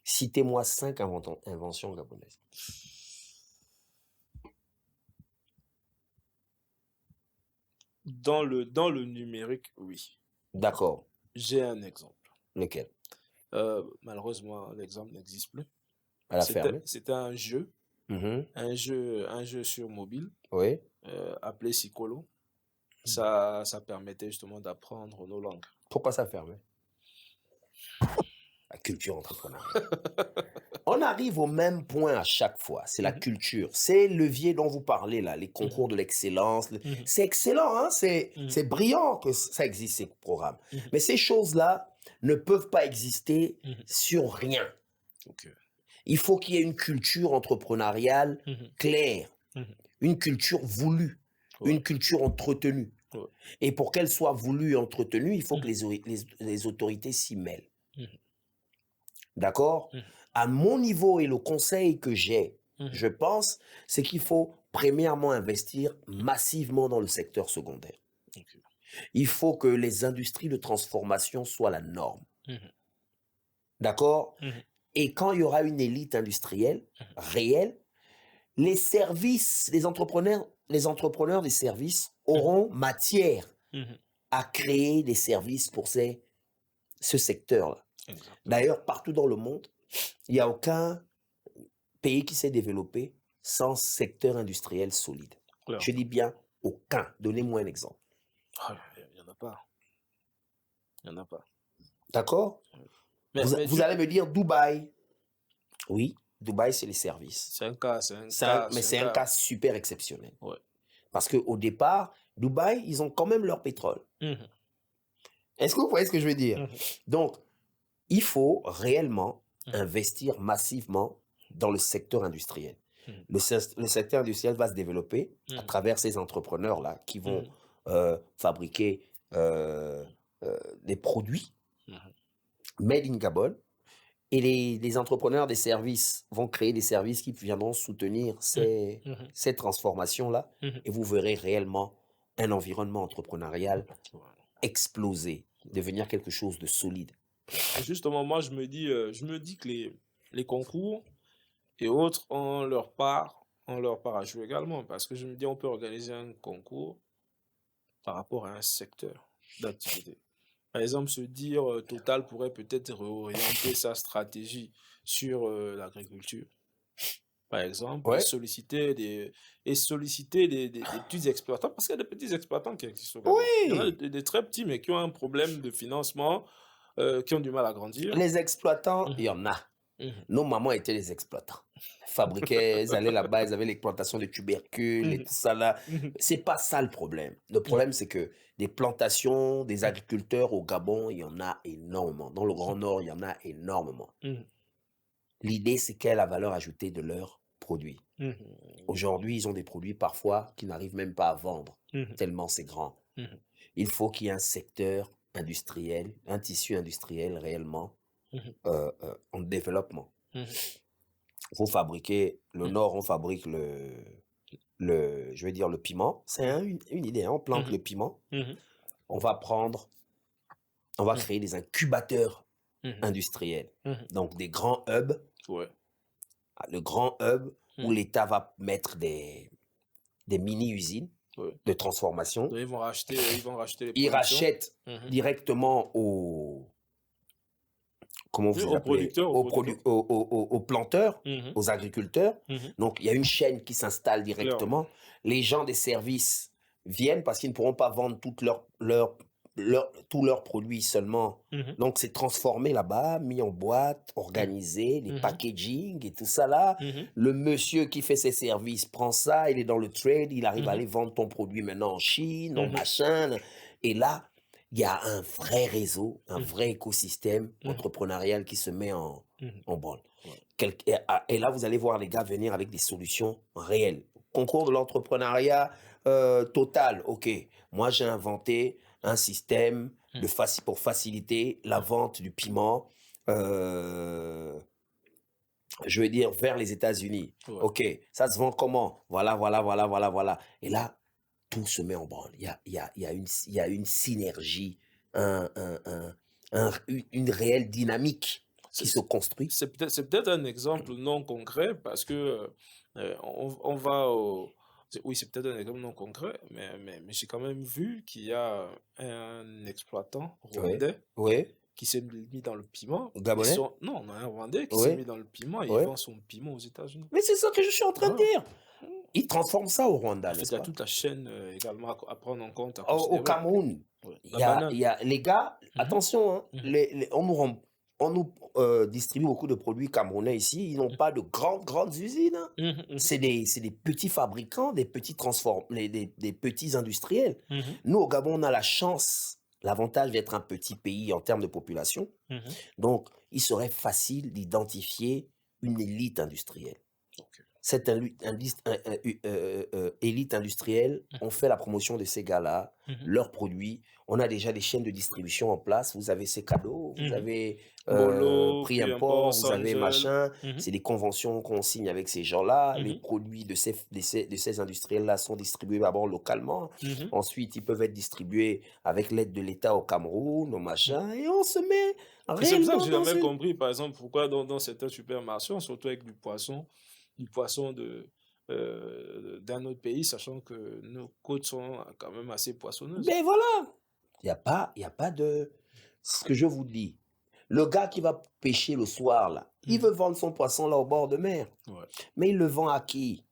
Citez-moi 5 inventions gabonaises. Dans le numérique, oui. D'accord. J'ai un exemple. Lequel? Malheureusement, l'exemple n'existe plus. Elle a fermé? C'était Mhm. un jeu sur mobile, Oui. appelé Sicolo. Ça permettait justement d'apprendre nos langues. Pourquoi ça a fermé? La culture entrepreneuriale. On arrive au même point à chaque fois, c'est la Mhm, culture. Ces leviers dont vous parlez là, les mhm, concours de l'excellence, mhm, c'est excellent, hein, mhm, c'est brillant que ça existe, ces programmes. mhm, Mais ces choses-là ne peuvent pas exister mhm. sur rien. Ok. Il faut qu'il y ait une culture entrepreneuriale Mhm, claire, mhm. une culture voulue, Ouais, une culture entretenue. ouais. Et pour qu'elle soit voulue et entretenue, il faut que Mhm, les autorités s'y mêlent. mhm, D'accord? mhm, À mon niveau et le conseil que j'ai, mhm. je pense, c'est qu'il faut premièrement investir massivement dans le secteur secondaire. Ok. Il faut que les industries de transformation soient la norme. Mhm, D'accord? mhm, Et quand il y aura une élite industrielle mhm, réelle, les services, les entrepreneurs des services mhm, auront matière mhm. à créer des services pour ce secteur-là. Exactement. D'ailleurs, partout dans le monde, il n'y a aucun pays qui s'est développé sans secteur industriel solide. Je Clairement. dis bien aucun. Donnez-moi un exemple. Ah, il n'y en a pas. Il n'y en a pas. D'accord? Mais Vous allez me dire Dubaï. Oui, Dubaï, c'est les services. Mais c'est un c'est un cas. cas super exceptionnel. Ouais. Parce qu'au départ, Dubaï, ils ont quand même leur pétrole. Mhm, Est-ce que vous voyez ce que je veux dire? mhm, Donc, il faut réellement mhm, investir massivement dans le secteur industriel. mhm, Le secteur industriel va se développer à mhm, travers ces entrepreneurs-là qui vont mhm, fabriquer euh, des produits mhm, made in Gabon. Et les entrepreneurs des services vont créer des services qui viendront soutenir mhm, mhm, ces transformations-là. mhm. Et vous verrez réellement un environnement entrepreneurial Ouais. exploser, devenir quelque chose de solide. Et justement, moi, je me dis que les concours et autres ont leur part ont leur part à jouer également parce que je me dis on peut organiser un concours par rapport à un secteur d'activité. Par exemple, se dire, Total pourrait peut-être réorienter sa stratégie sur, l'agriculture, par exemple, Ouais. et solliciter des petits exploitants parce qu'il y a des petits exploitants qui existent au Gabon. Il y en a Oui! des très petits, mais qui ont un problème de financement, qui ont du mal à grandir. Les exploitants, il Mmh y en a. mh. Mmh Nos mamans étaient les exploitants. Elles fabriquaient, elles allaient là-bas, elles avaient l'exploitation de tubercules et Mmh tout ça là. Mmh C'est pas ça le problème. Le Ouais. problème, c'est que des plantations, des agriculteurs au Gabon, il y en a énormément. Dans le Grand Nord, il y en a énormément. Mmh. L'idée, c'est quelle est la valeur ajoutée de leurs produits. Mmh Aujourd'hui, ils ont des produits parfois qui n'arrivent même pas à vendre, Mmh tellement c'est grand. Mmh Il faut qu'il y ait un secteur industriel, un tissu industriel réellement Mmh en développement. Mmh Vous fabriquez, le Mmh. Nord, on fabrique je vais dire le piment. C'est une idée, hein. On plante le Mmh piment. Mmh On va prendre, on va Mmh. créer des incubateurs Mmh industriels. Mmh Donc des grands hubs, Ouais. le grand hub où Mmh. l'État va mettre des mini-usines Ouais. de transformation. Donc ils vont racheter les Ils productions. rachètent Mmh directement comment Oui, vous les aux appelez, producteurs, aux producteurs. aux planteurs, Mmh aux agriculteurs. Mmh Donc, il y a une chaîne qui s'installe Clairement. directement. Les gens des services viennent parce qu'ils ne pourront pas vendre tous leurs produits seulement. Mmh Donc, c'est transformé là-bas, mis en boîte, Mmh. organisé, les Mmh packaging et tout ça là. Mmh Le monsieur qui fait ses services prend ça, il est dans le trade, il arrive à Mmh aller vendre ton produit maintenant en Chine, en Mmh machin. Et là, il y a un vrai réseau, un Mmh vrai écosystème Mmh entrepreneurial qui se met Mmh en branle. Ouais. Et là, vous allez voir les gars venir avec des solutions réelles. Concours de l'entrepreneuriat total, ok. Moi, j'ai inventé un système Mmh. pour faciliter la vente du piment, euh, je veux dire, vers les États-Unis. Ouais. Ok, ça se vend comment? Voilà, voilà, voilà, voilà, voilà. Et là, tout se met en branle. Il y a une synergie, une réelle dynamique qui se C'est construit. c'est peut-être un exemple non concret parce que, on va au oui, c'est peut-être un exemple non concret, mais j'ai quand même vu qu'il y a un exploitant Oui, rwandais oui. qui s'est mis dans le piment et Gabonais? son non, non, un Rwandais qui s'est Oui, mis dans le piment et il oui. vend son piment aux États-Unis. Mais c'est ça que je suis en train de Voilà. dire. Ils transforment ça au Rwanda, En fait, il n'est-ce y a pas? toute la chaîne, également à prendre en compte, à Au considérer. Cameroun, Ouais. La banane. les gars, Mmh attention, hein, mh. on nous distribue beaucoup de produits camerounais ici. Ils n'ont pas de grandes usines, hein. Mmh mh. C'est des petits fabricants, des petits des petits industriels. Mmh mh. Nous, au Gabon, on a la chance, l'avantage d'être un petit pays en termes de population. Mmh mh. Donc, il serait facile d'identifier une élite industrielle. OK. Cette élite industrielle, Mmh. on fait la promotion de ces gars-là, Mmh mh. leurs produits. On a déjà des chaînes de distribution en place. Vous avez ces cadeaux, vous Mmh avez Bolo, prix Prix Import, import, vous avez Sangel. machin. Mmh mh. C'est des conventions qu'on signe avec ces gens-là. Mmh Les mh. produits de ces industriels-là sont distribués d'abord localement. Mmh mh. Ensuite, ils peuvent être distribués avec l'aide de l'État au Cameroun, au Mmh. machin. Et on se met Et c'est pour ça que réellement j'ai dans jamais une... compris, par exemple, pourquoi dans certains supermarchés, on se retrouve avec du poisson d'un autre pays, sachant que nos côtes sont quand même assez poissonneuses. Ben voilà! Il y a pas de... Ce que je vous dis, le gars qui va pêcher le soir, là, il Mmh. veut vendre son poisson là au bord de mer. Ouais. Mais il le vend à qui?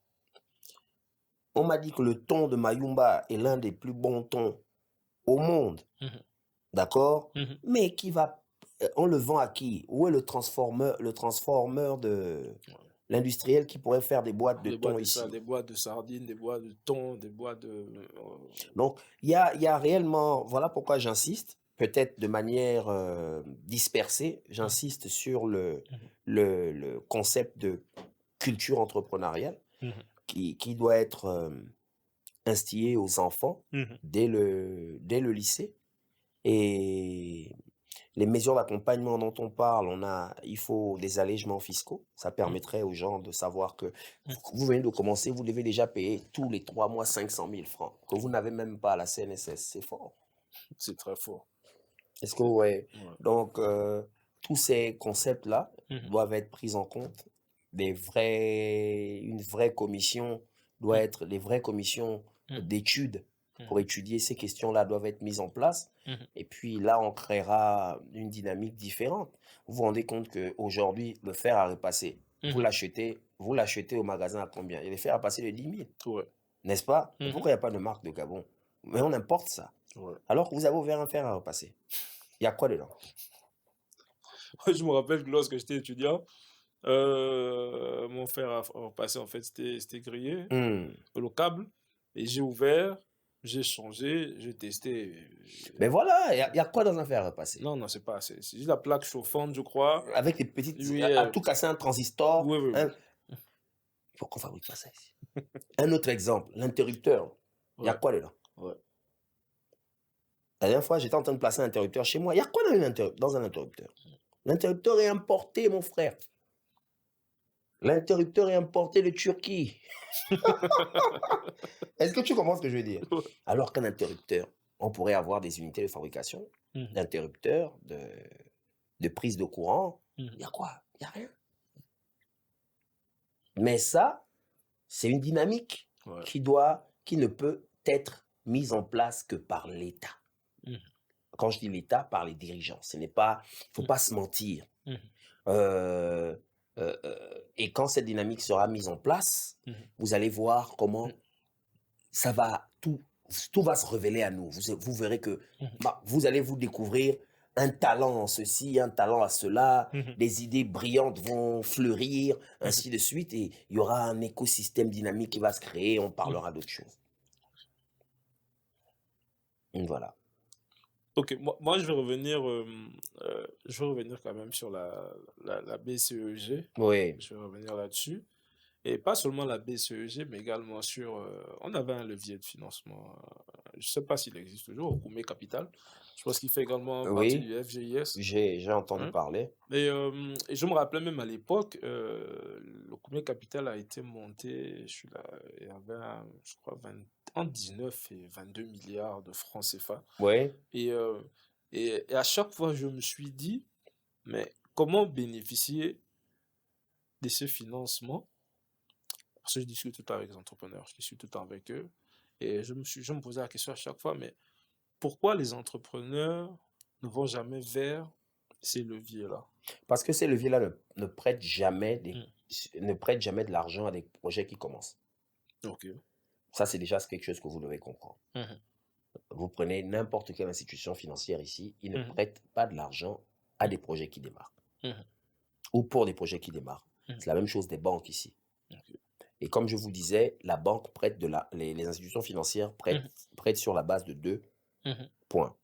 On m'a dit que le thon de Mayumba est l'un des plus bons thons au monde. Mmh mh. D'accord? Mmh Mais qui va... on le vend à qui? Où est le transformeur de... Ouais. L'industriel qui pourrait faire des boîtes de Des thon boîtes de ça, ici? des boîtes de sardines, des boîtes de thon, des boîtes de, Donc, il y a réellement, voilà pourquoi j'insiste, peut-être de manière dispersée, mmh, j'insiste sur mmh le concept de culture entrepreneuriale mh, qui doit être instillé aux enfants mmh dès le lycée. Et les mesures d'accompagnement dont on parle, il faut des allègements fiscaux. Ça mmh, permettrait aux gens de savoir que mmh. vous venez de commencer, vous devez déjà payer tous les 3 mois 500 000 francs, que vous n'avez même pas à la CNSS. C'est fort. C'est très fort. Est-ce que, ouais. Ouais. Donc, tous ces concepts-là Mmh doivent être pris en compte une vraie commission doit Mmh. être, les vraies commissions Mmh. d'études pour Mmh. étudier ces questions-là doivent être mises en place. Mmh. Et puis là, on créera une dynamique différente. Vous vous rendez compte qu'aujourd'hui, le fer à repasser, Mmh. vous l'achetez au magasin à combien? Et le fer à passer de 10 000, Ouais. n'est-ce pas? Et Mmh. pourquoi il n'y a pas de marque de Gabon? Mais on importe ça. Ouais. Alors que vous avez ouvert un fer à repasser. Il y a quoi dedans? Je me rappelle que lorsque j'étais étudiant, mon fer à repasser, en fait, c'était grillé, Hmm. le câble, et j'ai ouvert, j'ai changé, j'ai testé, Mais voilà, il y a quoi dans un fer à repasser? non, non, c'est pas c'est juste la plaque chauffante, je crois. Avec des petites, Oui, à tout casser un transistor, oui, oui, oui. il faut qu'on fabrique pas ça ici. Un autre exemple, l'interrupteur. Il y a Ouais, quoi dedans? ouais. La dernière fois, j'étais en train de placer un interrupteur chez moi. Il y a quoi dans un interrupteur? L'interrupteur est importé, mon frère. L'interrupteur est importé de Turquie. Est-ce que tu comprends ce que je veux dire? Ouais. Alors qu'un interrupteur, on pourrait avoir des unités de fabrication Mmh. d'interrupteurs, de prise de courant. Il y Mmh. a quoi? Il n'y a rien. Mais ça, c'est une dynamique Ouais. qui ne peut être mise en place que par l'État. Mmh. Quand je dis l'État, par les dirigeants. Ce n'est pas, faut Mmh. pas se mentir. Mmh. Euh, et quand cette dynamique sera mise en place, Mmh. vous allez voir Mmh. comment ça va, tout va se révéler à nous. Vous verrez que Mmh. vous allez vous découvrir un talent en ceci, un talent à cela, Mmh. des idées brillantes vont fleurir, Mmh. ainsi de suite, et il y aura un écosystème dynamique qui va se créer, on Mmh. parlera d'autres choses. Voilà. OK, moi je vais revenir quand même sur la BCEG. Oui, Je vais revenir là-dessus. Et pas seulement la BCEG, mais également sur, on avait un levier de financement, je ne sais pas s'il existe toujours, au Koumé Capital. Je pense qu'il fait également partie oui, du FGIS, j'ai entendu hein. parler. Et je me rappelais même à l'époque, le Koumé Capital a été monté, je suis là, il y avait je crois entre 19 et 22 milliards de francs CFA. Oui, Et, et à chaque fois, je me suis dit, mais comment bénéficier de ce financement? Parce que je discute tout le temps avec les entrepreneurs, je discute tout le temps avec eux. Et je me posais la question à chaque fois, mais pourquoi les entrepreneurs ne vont jamais vers ces leviers-là? parce que ces leviers-là ne prêtent Mm. ne prêtent jamais de l'argent à des projets qui commencent. Ok. Ça, c'est déjà quelque chose que vous devez comprendre. Mhm. Vous prenez n'importe quelle institution financière ici, ils ne Mhm. prêtent pas de l'argent à des projets qui démarrent Mhm. ou pour des projets qui démarrent. Mhm. C'est la même chose des banques ici. Ok. Et comme je vous disais, la banque prête les institutions financières Mhm. prêtent sur la base de deux Mhm. points.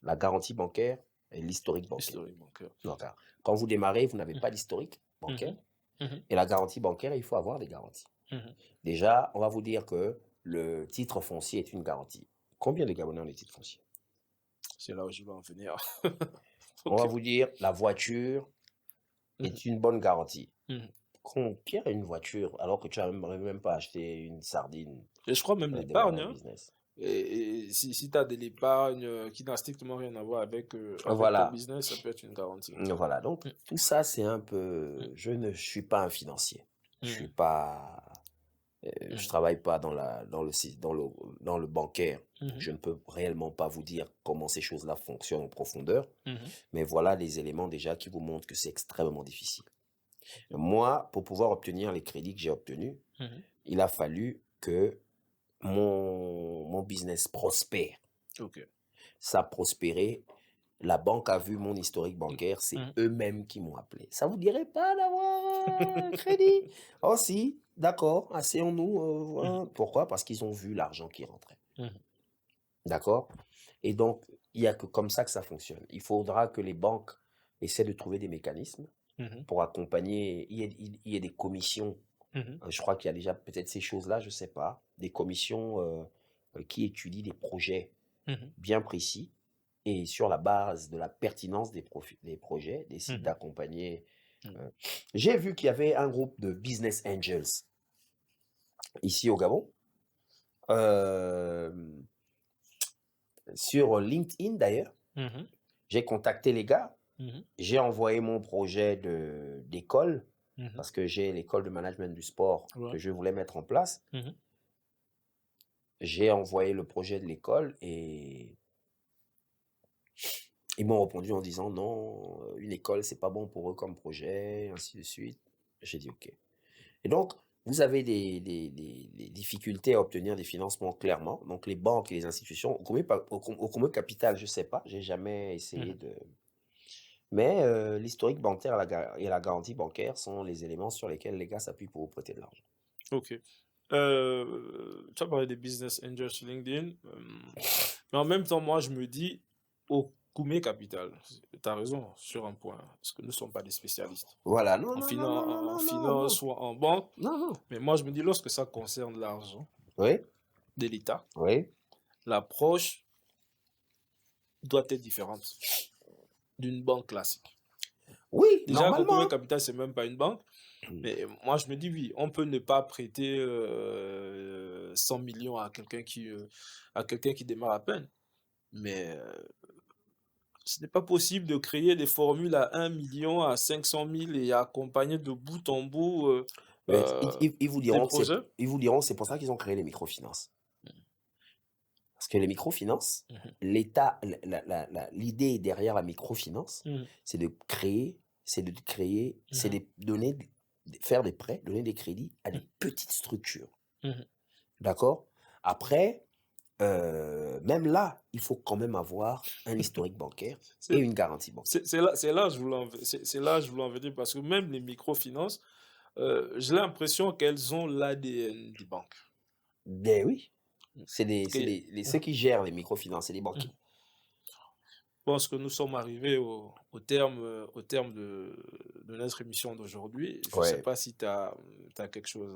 La garantie bancaire et l'historique bancaire. Historique bancaire. Donc, quand vous démarrez, vous n'avez Mhm. pas d'historique bancaire. Mhm. Mhm. Et la garantie bancaire, il faut avoir des garanties. Mhm. Déjà, on va vous dire que le titre foncier est une garantie. Combien de Gabonais ont des titres fonciers? C'est là où je veux en venir. On va Ok. vous dire la voiture Mhm. est une bonne garantie. Mhm. Qui a une voiture alors que tu n'as même pas acheté une sardine Et je crois même démarrer l'épargne, un hein. business? Et si tu as de l'épargne qui n'a strictement rien à voir avec ton Voilà. business, ça peut être une garantie. Voilà. Donc, Mm. tout ça, c'est un peu. Mm. Je ne suis pas un financier. Je suis Mhm. pas. Je Mhm. travaille pas dans le bancaire. Mhm. Je ne peux réellement pas vous dire comment ces choses-là fonctionnent en profondeur. Mhm. Mais voilà les éléments déjà qui vous montrent que c'est extrêmement difficile. Moi, pour pouvoir obtenir les crédits que j'ai obtenus, Mhm. il a fallu que mon business prospère. Ok. Ça a prospéré. La banque a vu mon historique Mm. bancaire, c'est Mhm. eux-mêmes qui m'ont appelé. Ça vous dirait pas d'avoir un crédit? Oh si, d'accord, asseyons-nous. Mhm. Voilà. Pourquoi? Parce qu'ils ont vu l'argent qui rentrait. Mhm. D'accord? Et donc, il n'y a que comme ça que ça fonctionne. Il faudra que les banques essaient de trouver des mécanismes Mhm. pour accompagner. Il y ait des commissions. Mhm. Je crois qu'il y a déjà peut-être ces choses-là, je ne sais pas. Des commissions qui étudient des projets Mhm. bien précis et sur la base de la pertinence des projets, décide Mhm. d'accompagner. Mhm. J'ai vu qu'il y avait un groupe de business angels ici au Gabon, euh, sur LinkedIn d'ailleurs. Mhm. J'ai contacté les gars, Mhm. j'ai envoyé mon projet d'école Mmh. parce que j'ai l'école de management du sport Ouais. que je voulais mettre en place. Mmh. J'ai envoyé le projet de l'école et ils m'ont répondu en disant: «Non, une école, c'est pas bon pour eux comme projet», ainsi de suite. J'ai dit: «OK». Et donc, vous avez des difficultés à obtenir des financements clairement. Donc les banques et les institutions, au Commun Capital, je sais pas, j'ai jamais essayé Mmh. de mais l'historique bancaire et la garantie bancaire sont les éléments sur lesquels les gars s'appuient pour vous prêter de l'argent. OK. Tu as parlé des business angels sur LinkedIn, mais en même temps, moi, je me dis, au Koumé Capital, tu as raison sur un point, parce que nous ne sommes pas des spécialistes Voilà, non, en non, non, non, non, en non, non, non, finance ou en banque, non, non. mais moi, je me dis, lorsque ça concerne l'argent Oui, de l'État, oui. l'approche doit être différente d'une banque classique. Oui, Déjà, Cocomet normalement. Capital, c'est même pas une banque, mais moi, je me dis, oui, on peut ne pas prêter 100 millions à quelqu'un qui démarre à peine, mais ce n'est pas possible de créer des formules à 1 million, à 500 000 et accompagner de bout en bout Mais ils vous des diront que projets. c'est pour ça qu'ils ont créé les microfinances. Parce que les microfinances, Mhm, l'État, l'idée derrière la microfinance, mhm, c'est de créer, c'est mhm, de donner, faire des prêts, donner des crédits à des mhm, petites structures. mhm. D'accord? Après, même là, il faut quand même avoir un historique bancaire et C'est une garantie bancaire. c'est là que je voulais c'est là que je voulais en venir parce que même les microfinances, j'ai l'impression qu'elles ont l'ADN des banques. Ben oui, Mm. c'est Que- ceux qui gèrent les microfinances, c'est les Mhm. banquiers. Je pense que nous sommes arrivés au terme de notre émission d'aujourd'hui. Je ne sais Ouais. pas si tu as, quelque chose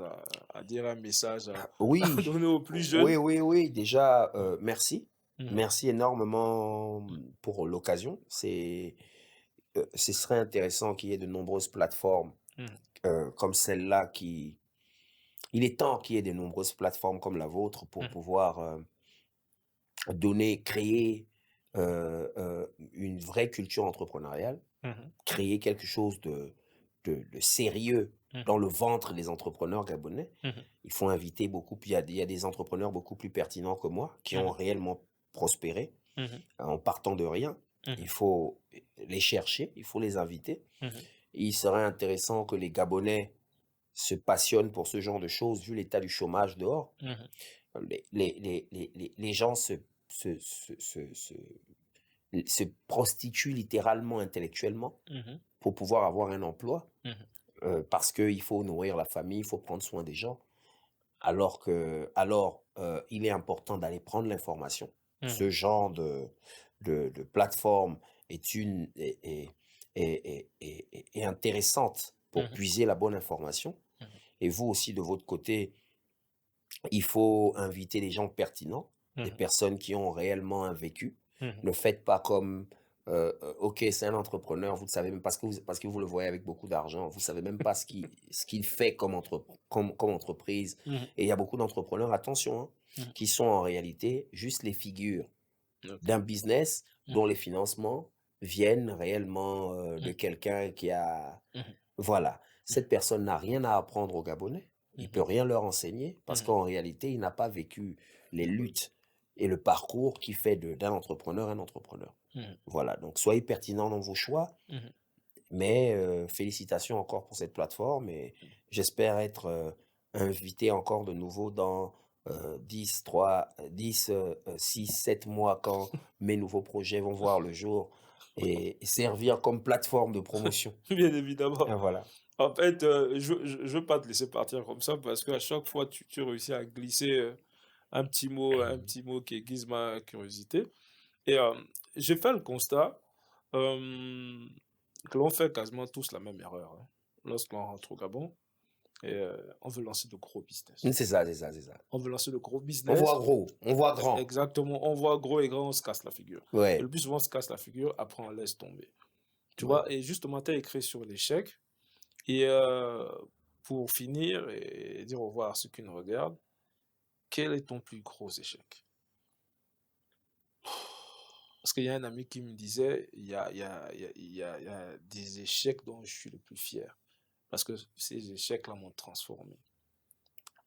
à dire, un message à Oui, donner aux plus oui, jeunes. oui, oui. Déjà, Mm, merci. mhm, Merci énormément mm, pour l'occasion. Ce serait intéressant qu'il y ait de nombreuses plateformes mhm, comme celle-là qui... Il est temps qu'il y ait de nombreuses plateformes comme la vôtre pour mhm, pouvoir créer une vraie culture entrepreneuriale, mhm, créer quelque chose de sérieux mhm, dans le ventre des entrepreneurs gabonais. mhm, Il faut inviter beaucoup, il y a des entrepreneurs beaucoup plus pertinents que moi qui ont mhm, réellement prospéré mhm, en partant de rien. mhm, Il faut les chercher, il faut les inviter. mhm, Il serait intéressant que les Gabonais se passionnent pour ce genre de choses, vu l'état du chômage dehors. mhm, Les gens se, se, se, se, se prostituent littéralement intellectuellement mhm, pour pouvoir avoir un emploi, mhm, parce qu'il faut nourrir la famille, il faut prendre soin des gens. Il est important d'aller prendre l'information. mhm, Ce genre de plateforme est une est intéressante pour mhm, puiser la bonne information mhm, et vous aussi de votre côté, il faut inviter des gens pertinents, des mhm, personnes qui ont réellement un vécu. mhm, Ne faites pas comme, OK, c'est un entrepreneur, vous ne savez même pas parce que vous le voyez avec beaucoup d'argent, vous ne savez même pas ce qu'il fait comme entreprise. mhm, Et il y a beaucoup d'entrepreneurs, attention, hein, mhm. qui sont en réalité juste les figures Ok. d'un business Mhm, dont les financements viennent réellement de mhm, quelqu'un qui a... mhm, Voilà, cette personne n'a rien à apprendre aux Gabonais, il peut mhm, rien leur enseigner parce mhm, qu'en réalité, il n'a pas vécu les luttes et le parcours qui fait d'un entrepreneur un entrepreneur. mhm, Voilà, donc soyez pertinents dans vos choix, mhm. mais félicitations encore pour cette plateforme et j'espère être invité encore de nouveau dans 6, 7 mois quand mes nouveaux projets vont voir le jour et servir comme plateforme de promotion. Bien évidemment. Et voilà. En fait, je veux pas te laisser partir comme ça parce qu'à chaque fois, tu réussis à glisser un petit mot qui aiguise ma curiosité. Et j'ai fait le constat que l'on fait quasiment tous la même erreur hein, lorsqu'on rentre au Gabon et on veut lancer de gros business. C'est ça, c'est ça, c'est ça. On veut lancer de gros On voit business. gros, on voit grand. Exactement. On voit gros et grand, on se casse la figure. Et le Ouais, plus souvent, on se casse la figure, après on laisse tomber. Tu ouais. vois, et justement, tu as écrit sur l'échec. Et pour finir et dire au revoir à ceux qui nous regardent, quel est ton plus gros échec? Parce qu'il y a un ami qui me disait, il y a des échecs dont je suis le plus fier. Parce que ces échecs-là m'ont transformé.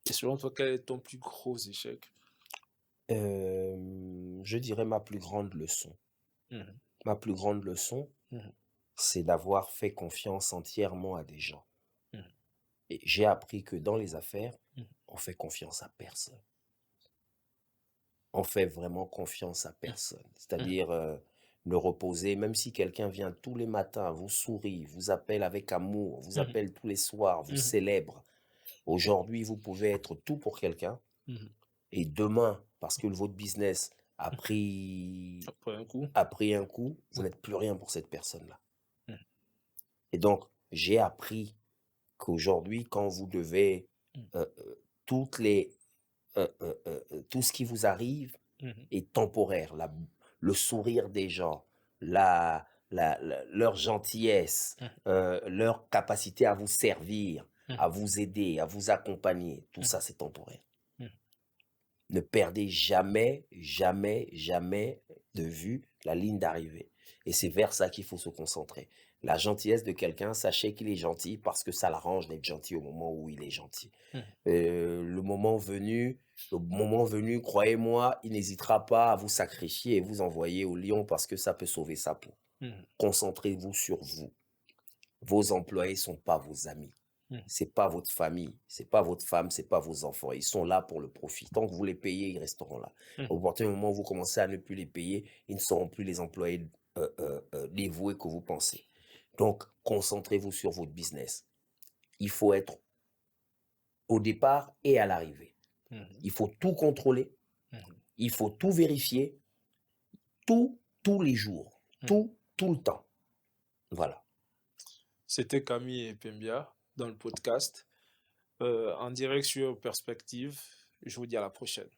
Et selon toi, quel est ton plus gros échec? Je dirais ma plus grande leçon. Mmh. Ma plus grande leçon, Mmh. c'est d'avoir fait confiance entièrement à des gens. Mmh. Et j'ai appris que dans les affaires, Mmh. on fait confiance à personne. On fait vraiment confiance à Mmh. personne. Mmh. C'est-à-dire, ne reposer, même si quelqu'un vient tous les matins, vous sourit, vous appelle avec amour, vous Mmh. appelle tous les soirs, vous Mmh. célèbre. Aujourd'hui, vous pouvez être tout pour quelqu'un Mmh. et demain, parce que votre business a pris, Après un coup. a pris un coup, vous Mmh. n'êtes plus rien pour cette personne-là. Mmh. Et donc, j'ai appris qu'aujourd'hui, quand vous devez, Mmh. toutes les, tout ce qui vous arrive Mmh. est temporaire. Le sourire des gens, leur gentillesse, Mmh. leur capacité à vous servir, Mmh. à vous aider, à vous accompagner, tout Mmh. ça, c'est temporaire. Mmh. Ne perdez jamais, jamais, jamais de vue la ligne d'arrivée. Et c'est vers ça qu'il faut se concentrer. La gentillesse de quelqu'un, sachez qu'il est gentil parce que ça l'arrange d'être gentil au moment où il est gentil. Mmh. Le moment venu, croyez-moi, il n'hésitera pas à vous sacrifier et vous envoyer au lion parce que ça peut sauver sa peau. Mmh. Concentrez-vous sur vous. Vos employés sont pas vos amis. Mmh. C'est pas votre famille, c'est pas votre femme, c'est pas vos enfants. Ils sont là pour le profit. Tant que vous les payez, ils resteront là. Mmh. Au partir du moment où vous commencez à ne plus les payer, ils ne seront plus les employés dévoués que vous pensez. Donc, concentrez-vous sur votre business. Il faut être au départ et à l'arrivée. Mmh. Il faut tout contrôler, Mmh. il faut tout vérifier, tous les jours, Mmh. tout le temps. Voilà. C'était Camille Pembia dans le podcast, en direct sur Perspective. Je vous dis à la prochaine.